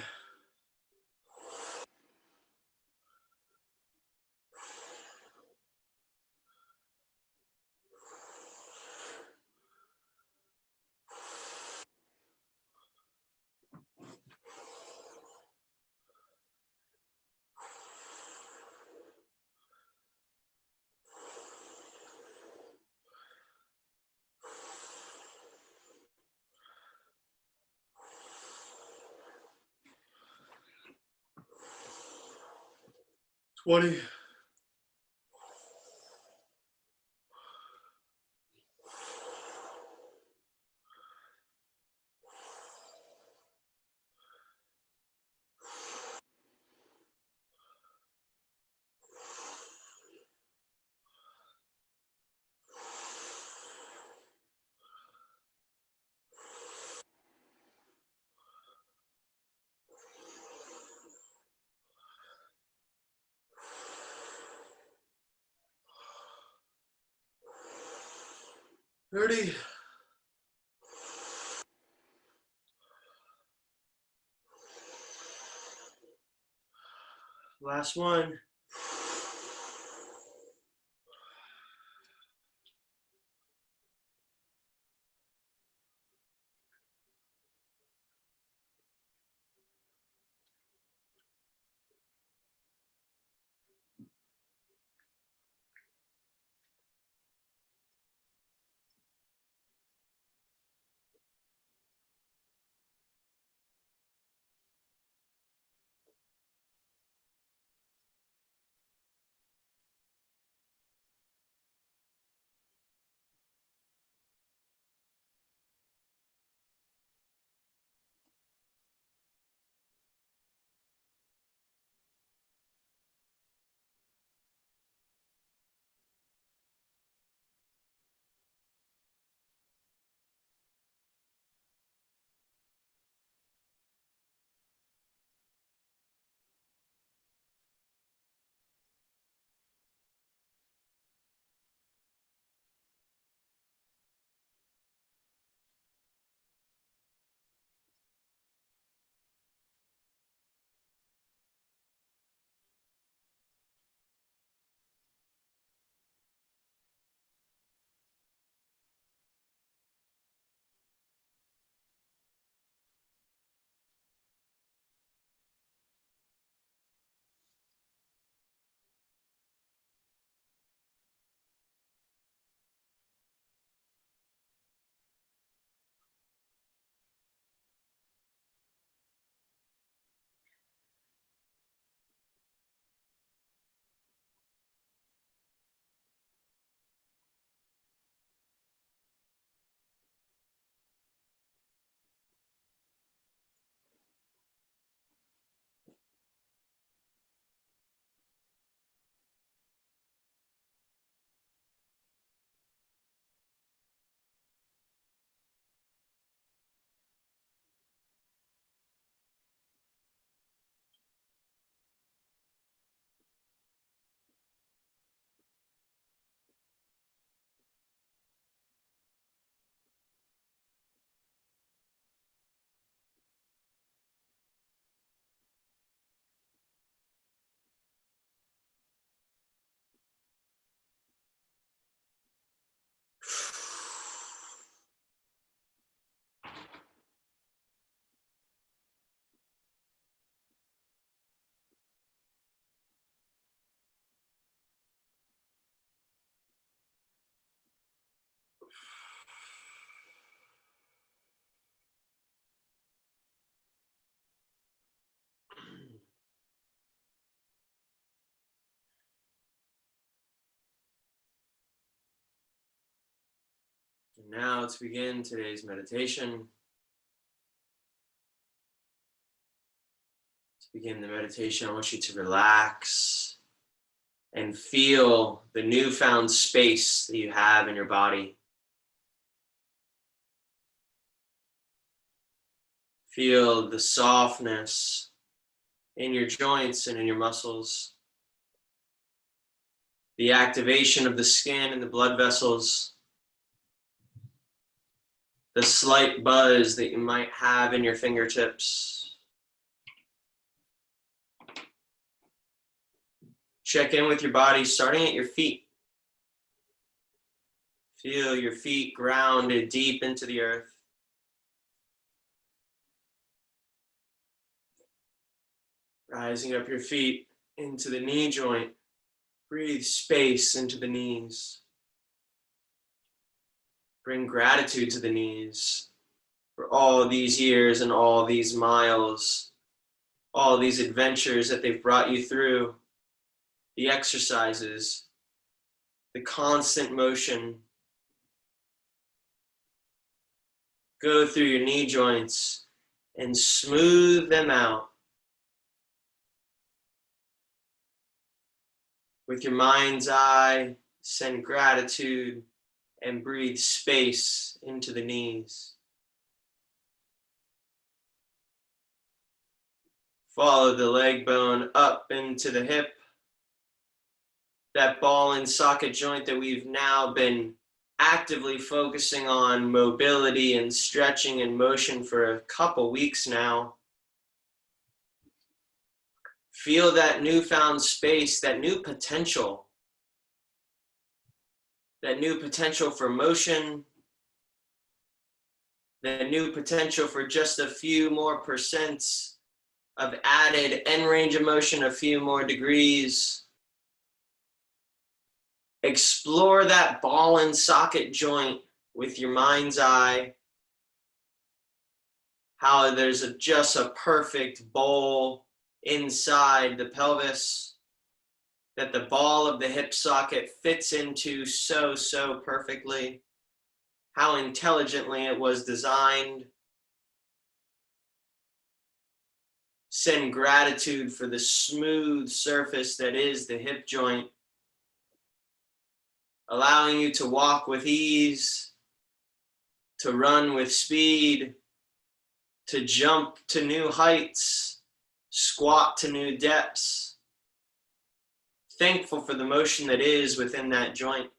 $20. 30. Last one. And now let's begin today's meditation. To begin the meditation, I want you to relax and feel the newfound space that you have in your body. Feel the softness in your joints and in your muscles. The activation of the skin and the blood vessels. The slight buzz that you might have in your fingertips. Check in with your body, starting at your feet. Feel your feet grounded deep into the earth. Rising up your feet into the knee joint. Breathe space into the knees. Bring gratitude to the knees for all these years and all these miles, all these adventures that they've brought you through, the exercises, the constant motion. Go through your knee joints and smooth them out. With your mind's eye, send gratitude and breathe space into the knees. Follow the leg bone up into the hip. That ball and socket joint that we've now been actively focusing on mobility and stretching and motion for a couple weeks now. Feel that newfound space, that new potential for motion, the new potential for just a few more percents of added end range of motion, a few more degrees. Explore that ball and socket joint with your mind's eye. How there's just a perfect bowl inside the pelvis that the ball of the hip socket fits into so perfectly. How intelligently it was designed. Send gratitude for the smooth surface that is the hip joint, allowing you to walk with ease, to run with speed, to jump to new heights, squat to new depths. Thankful for the motion that is within that joint.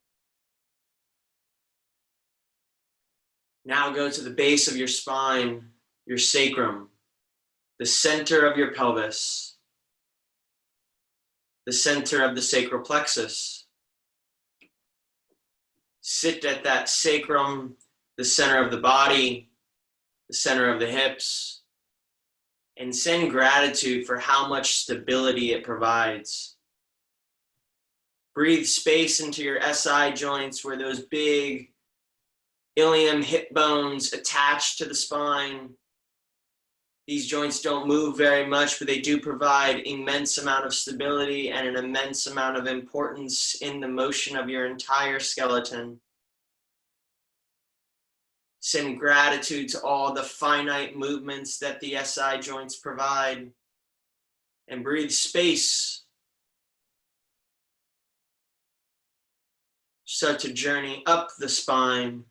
Now go to the base of your spine, your sacrum, the center of your pelvis, the center of the sacral plexus. Sit at that sacrum, the center of the body, the center of the hips, and send gratitude for how much stability it provides. Breathe space into your SI joints where those big ilium hip bones attach to the spine. These joints don't move very much, but they do provide immense amount of stability and an immense amount of importance in the motion of your entire skeleton. Send gratitude to all the finite movements that the SI joints provide, and breathe space. Start to journey up the spine,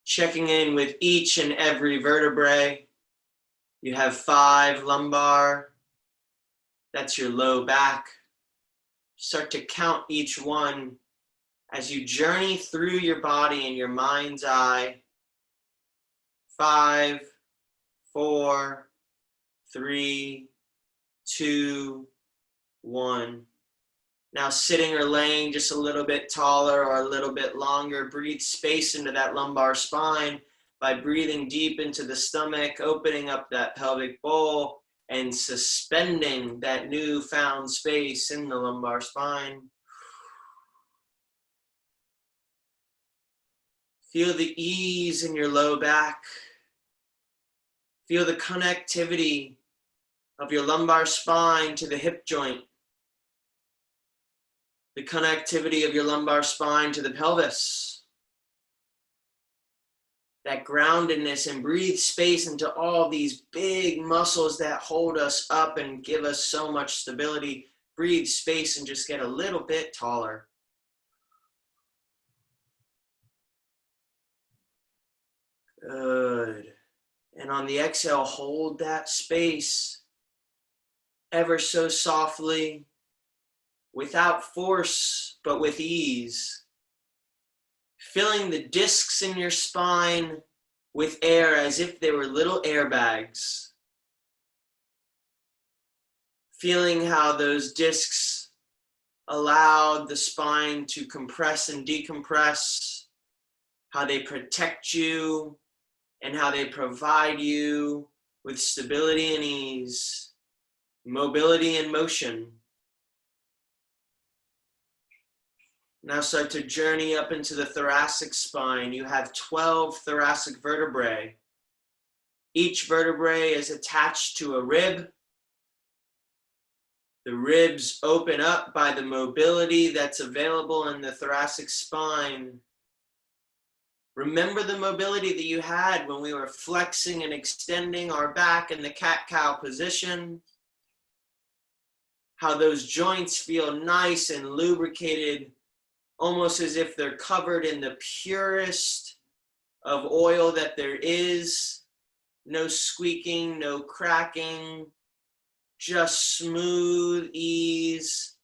checking in with each and every vertebrae. You have 5 lumbar. That's your low back. Start to count each one as you journey through your body in your mind's eye. 5, 4, 3, 2, 1. Now sitting or laying just a little bit taller or a little bit longer, breathe space into that lumbar spine by breathing deep into the stomach, opening up that pelvic bowl, and suspending that newfound space in the lumbar spine. Feel the ease in your low back. Feel the connectivity of your lumbar spine to the hip joint. The connectivity of your lumbar spine to the pelvis. That groundedness, and breathe space into all these big muscles that hold us up and give us so much stability. Breathe space and just get a little bit taller. Good. And on the exhale, hold that space ever so softly, without force, but with ease. Filling the discs in your spine with air as if they were little airbags. Feeling how those discs allowed the spine to compress and decompress, how they protect you, and how they provide you with stability and ease, mobility and motion. Now start to journey up into the thoracic spine. You have 12 thoracic vertebrae. Each vertebrae is attached to a rib. The ribs open up by the mobility that's available in the thoracic spine. Remember the mobility that you had when we were flexing and extending our back in the cat-cow position. How those joints feel nice and lubricated, almost as if they're covered in the purest of oil that there is. No squeaking, no cracking, just smooth ease.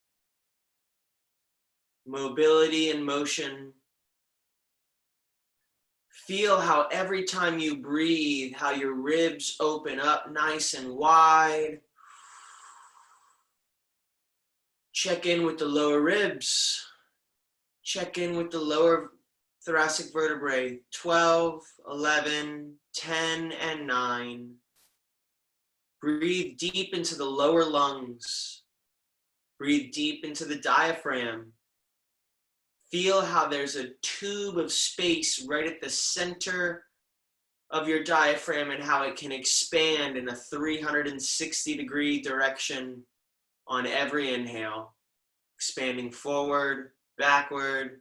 mobility and motion. Feel how every time you breathe, how your ribs open up nice and wide. Check in with the lower ribs. Check in with the lower thoracic vertebrae, 12, 11, 10, and 9. Breathe deep into the lower lungs. Breathe deep into the diaphragm. Feel how there's a tube of space right at the center of your diaphragm and how it can expand in a 360-degree direction on every inhale, expanding forward, backward,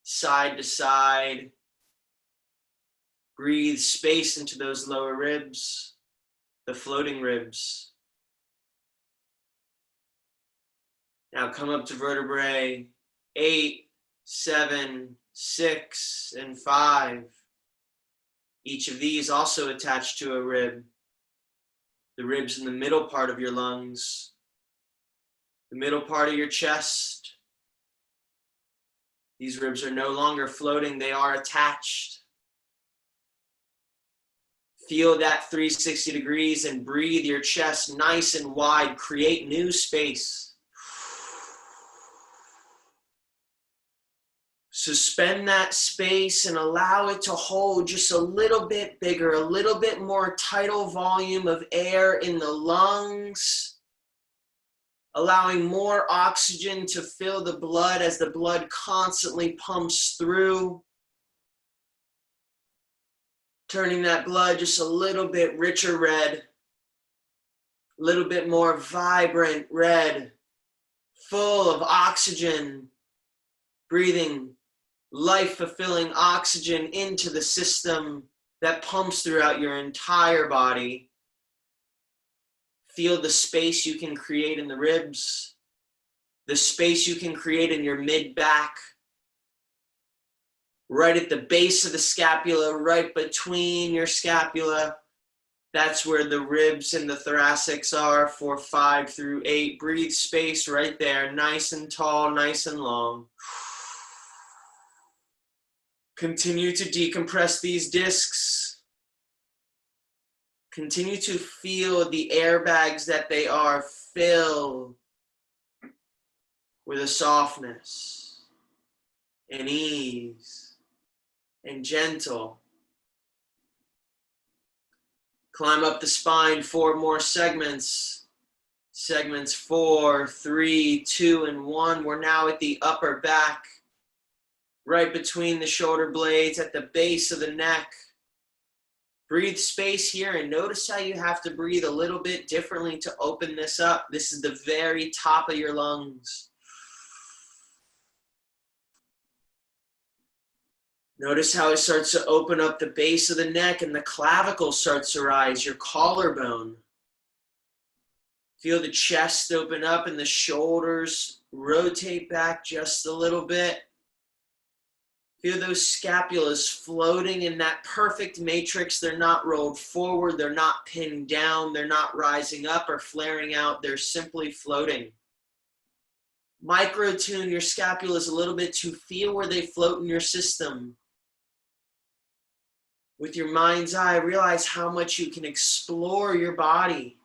side to side. Breathe space into those lower ribs, the floating ribs. Now come up to vertebrae 8, 7, 6, and 5. Each of these also attached to a rib. The ribs in the middle part of your lungs, the middle part of your chest. These ribs are no longer floating, they are attached. Feel that 360 degrees and breathe your chest nice and wide. Create new space. Suspend that space and allow it to hold just a little bit bigger, a little bit more tidal volume of air in the lungs, allowing more oxygen to fill the blood as the blood constantly pumps through, turning that blood just a little bit richer red, a little bit more vibrant red, full of oxygen, breathing life-fulfilling oxygen into the system that pumps throughout your entire body. Feel the space you can create in the ribs, the space you can create in your mid-back, right at the base of the scapula, right between your scapula. That's where the ribs and the thoracics are for 5 through 8. Breathe space right there, nice and tall, nice and long. Continue to decompress these discs. Continue to feel the airbags that they are fill with a softness and ease and gentle. Climb up the spine, 4 more segments. Segments 4, 3, 2, and 1. We're now at the upper back, right between the shoulder blades at the base of the neck. Breathe space here and notice how you have to breathe a little bit differently to open this up. This is the very top of your lungs. Notice how it starts to open up the base of the neck and the clavicle starts to rise, your collarbone. Feel the chest open up and the shoulders rotate back just a little bit. Feel those scapulas floating in that perfect matrix. They're not rolled forward, they're not pinned down, they're not rising up or flaring out, they're simply floating. Micro-tune your scapulas a little bit to feel where they float in your system. With your mind's eye, realize how much you can explore your body.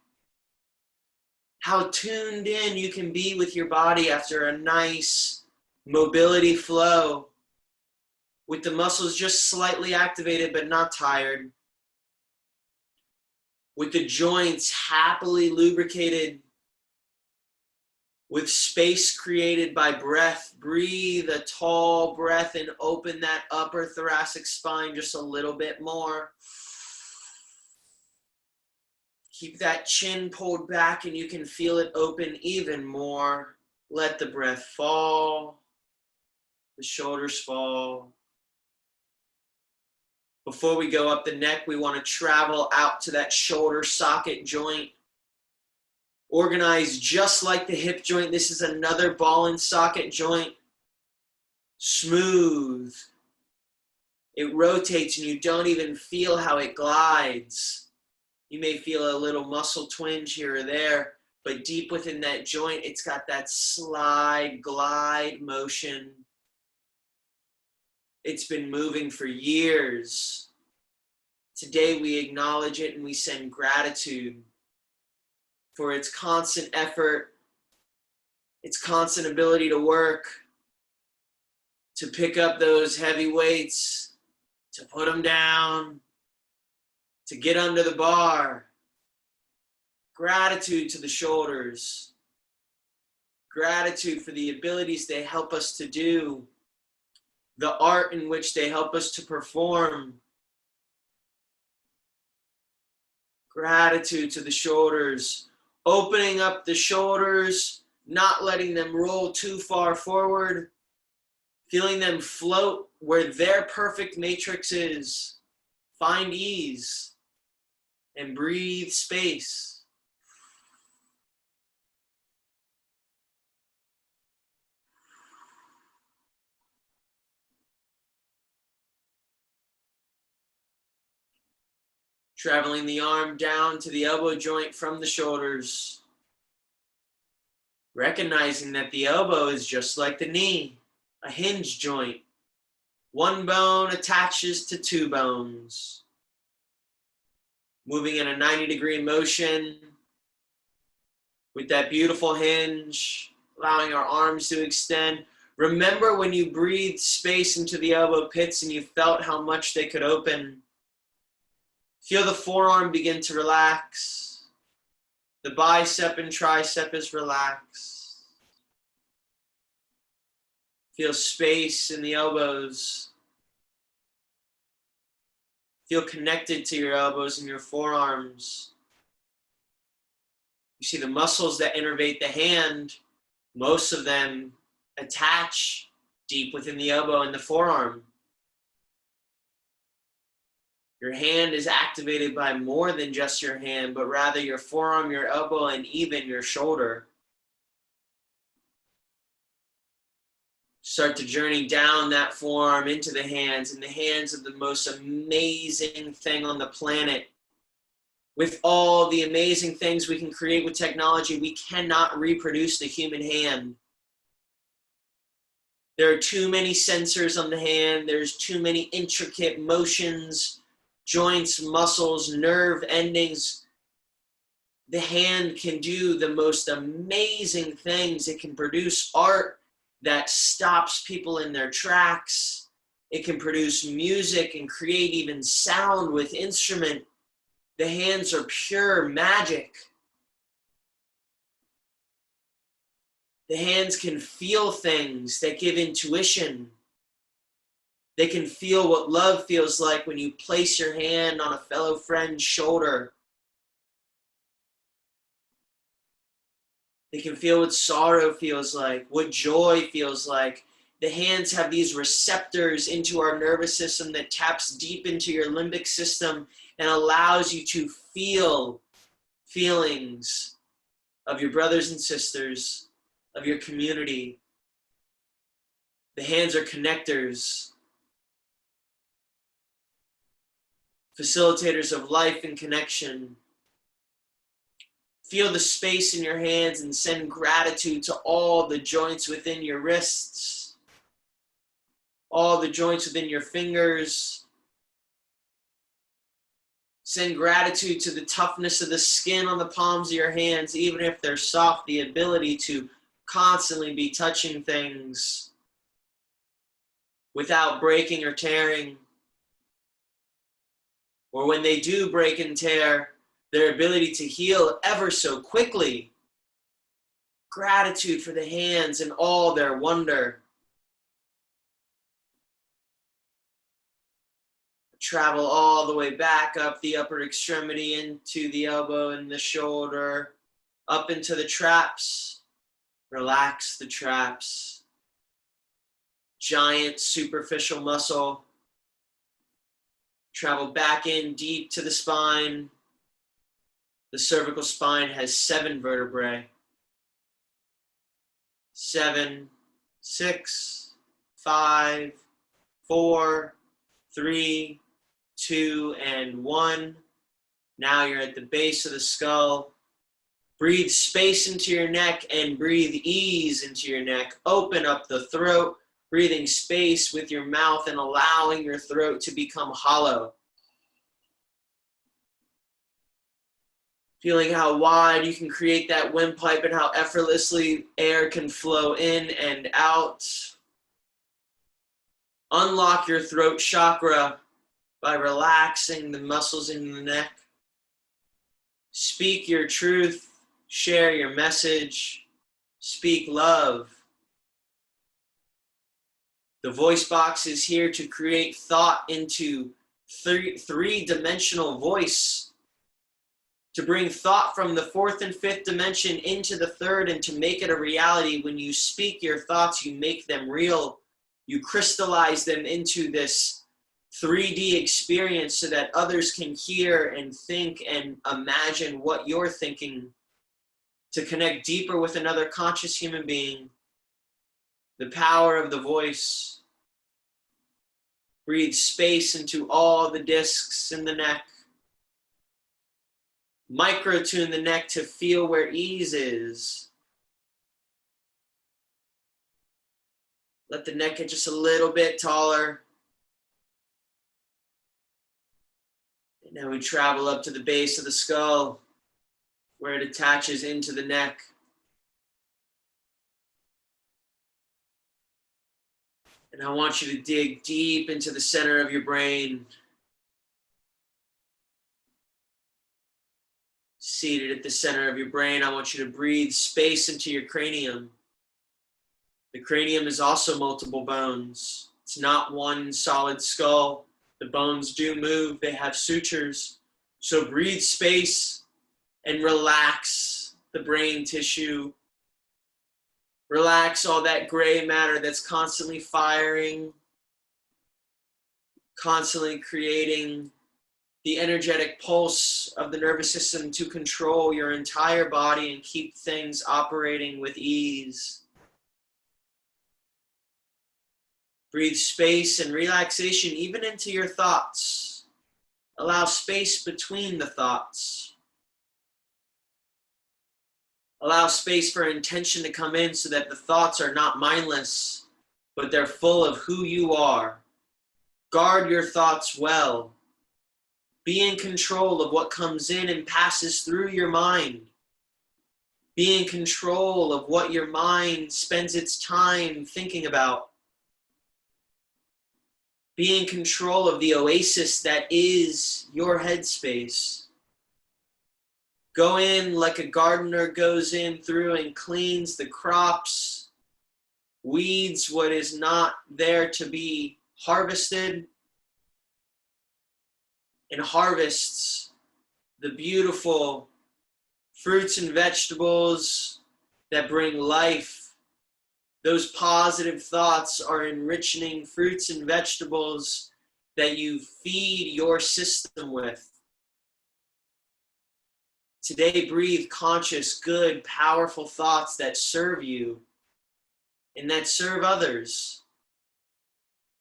How tuned in you can be with your body after a nice mobility flow, with the muscles just slightly activated but not tired, with the joints happily lubricated, with space created by breath. Breathe a tall breath and open that upper thoracic spine just a little bit more. Keep that chin pulled back and you can feel it open even more. Let the breath fall, the shoulders fall. Before we go up the neck, we want to travel out to that shoulder socket joint. Organized just like the hip joint. This is another ball and socket joint. Smooth. It rotates and you don't even feel how it glides. You may feel a little muscle twinge here or there, but deep within that joint, it's got that slide, glide motion. It's been moving for years. Today we acknowledge it and we send gratitude for its constant effort, its constant ability to work, to pick up those heavy weights, to put them down, to get under the bar. Gratitude to the shoulders. Gratitude for the abilities they help us to do, the art in which they help us to perform. Gratitude to the shoulders. Opening up the shoulders, not letting them roll too far forward, feeling them float where their perfect matrix is. Find ease and breathe space. Traveling the arm down to the elbow joint from the shoulders. Recognizing that the elbow is just like the knee, a hinge joint. One bone attaches to two bones. Moving in a 90-degree motion with that beautiful hinge, allowing our arms to extend. Remember when you breathed space into the elbow pits and you felt how much they could open. Feel the forearm begin to relax. The bicep and tricep is relaxed. Feel space in the elbows. Feel connected to your elbows and your forearms. You see the muscles that innervate the hand, most of them attach deep within the elbow and the forearm. Your hand is activated by more than just your hand, but rather your forearm, your elbow, and even your shoulder. Start to journey down that forearm into the hands, and the hands are the most amazing thing on the planet. With all the amazing things we can create with technology, we cannot reproduce the human hand. There are too many sensors on the hand. There's too many intricate motions, joints, muscles, nerve endings. The hand can do the most amazing things. It can produce art that stops people in their tracks. It can produce music and create even sound with instrument. The hands are pure magic. The hands can feel things that give intuition. They can feel what love feels like when you place your hand on a fellow friend's shoulder. They can feel what sorrow feels like, what joy feels like. The hands have these receptors into our nervous system that taps deep into your limbic system and allows you to feel feelings of your brothers and sisters, of your community. The hands are connectors, facilitators of life and connection. Feel the space in your hands and send gratitude to all the joints within your wrists, all the joints within your fingers. Send gratitude to the toughness of the skin on the palms of your hands, even if they're soft, the ability to constantly be touching things without breaking or tearing. Or when they do break and tear, their ability to heal ever so quickly. Gratitude for the hands and all their wonder. Travel all the way back up the upper extremity into the elbow and the shoulder, up into the traps. Relax the traps. Giant superficial muscle. Travel back in deep to the spine. The cervical spine has 7 vertebrae. 7, 6, 5, 4, 3, 2, and 1. Now you're at the base of the skull. Breathe space into your neck and breathe ease into your neck. Open up the throat, breathing space with your mouth and allowing your throat to become hollow. Feeling how wide you can create that windpipe and how effortlessly air can flow in and out. Unlock your throat chakra by relaxing the muscles in the neck. Speak your truth, share your message, speak love. The voice box is here to create thought into three-dimensional voice, to bring thought from the fourth and fifth dimension into the third and to make it a reality. When you speak your thoughts, you make them real. You crystallize them into this 3D experience so that others can hear and think and imagine what you're thinking, to connect deeper with another conscious human being. The power of the voice. Breathe space into all the discs in the neck. Micro-tune the neck to feel where ease is. Let the neck get just a little bit taller. And now we travel up to the base of the skull, where it attaches into the neck. And I want you to dig deep into the center of your brain. Seated at the center of your brain, I want you to breathe space into your cranium. The cranium is also multiple bones. It's not one solid skull. The bones do move, they have sutures. So breathe space and relax the brain tissue. Relax all that gray matter that's constantly firing, constantly creating the energetic pulse of the nervous system to control your entire body and keep things operating with ease. Breathe space and relaxation even into your thoughts. Allow space between the thoughts. Allow space for intention to come in so that the thoughts are not mindless, but they're full of who you are. Guard your thoughts well. Be in control of what comes in and passes through your mind. Be in control of what your mind spends its time thinking about. Be in control of the oasis that is your headspace. Go in like a gardener goes in through and cleans the crops, weeds what is not there to be harvested, and harvests the beautiful fruits and vegetables that bring life. Those positive thoughts are enriching fruits and vegetables that you feed your system with. Today, breathe conscious, good, powerful thoughts that serve you and that serve others.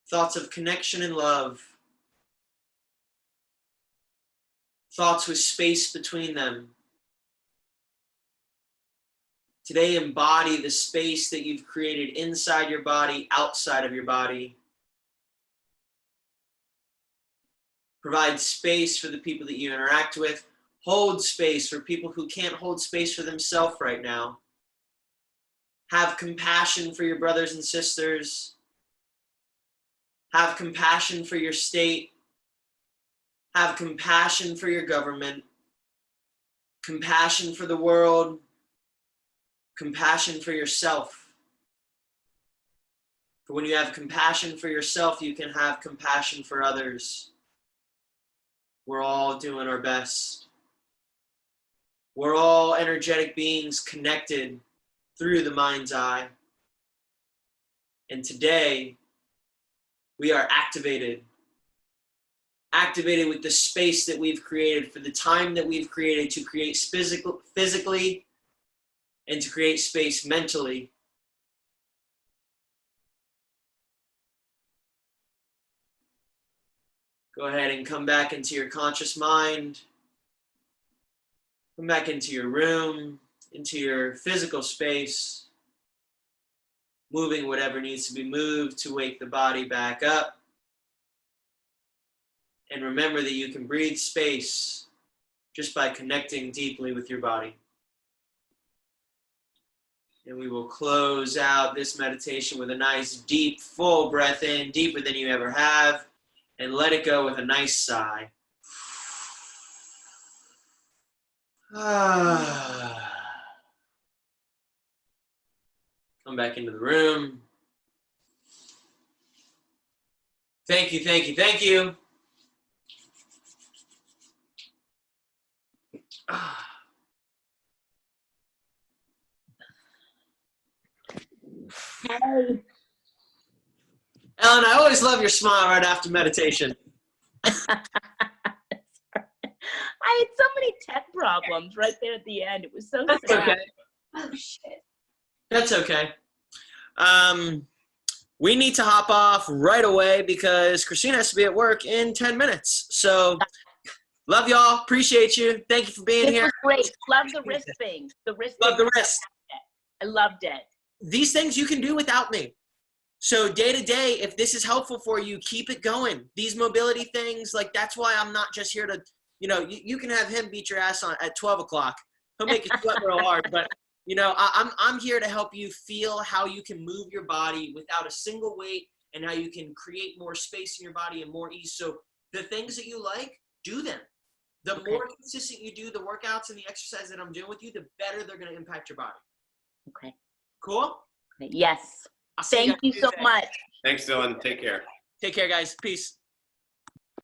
Thoughts of connection and love. Thoughts with space between them. Today, embody the space that you've created inside your body, outside of your body. Provide space for the people that you interact with. Hold space for people who can't hold space for themselves right now. Have compassion for your brothers and sisters. Have compassion for your state. Have compassion for your government. Compassion for the world. Compassion for yourself. For when you have compassion for yourself, you can have compassion for others. We're all doing our best. We're all energetic beings connected through the mind's eye. And today, we are activated. Activated with the space that we've created, for the time that we've created to create physically and to create space mentally. Go ahead and come back into your conscious mind. Come back into your room. into your physical space, moving whatever needs to be moved to wake the body back up. And remember that you can breathe space just by connecting deeply with your body. And we will close out this meditation with a nice deep, full breath in, deeper than you ever have, and let it go with a nice sigh. Come back into the room. Thank you, thank you, thank you. Hey. Ellen, I always love your smile right after meditation. I had so many tech problems right there at the end. It was so That's sad. okay. Oh, shit. That's okay. We need to hop off right away because Christina has to be at work in 10 minutes. So, love y'all. Appreciate you. Thank you for being This here. was great. Love the wrist thing. The wrist Love thing. the wrist. I loved it. These things you can do without me. So day to day, if this is helpful for you, keep it going. These mobility things, like that's why I'm not just here to, you can have him beat your ass on at 12 o'clock. He'll make you sweat real hard, but I'm here to help you feel how you can move your body without a single weight and how you can create more space in your body and more ease. So the things that you like, do them. The more consistent you do the workouts and the exercise that I'm doing with you, the better they're going to impact your body. Okay. Cool? Yes. I'll see Thank you guys so Tuesday. much. Thanks, Dylan. Take care. Take care, guys. Peace.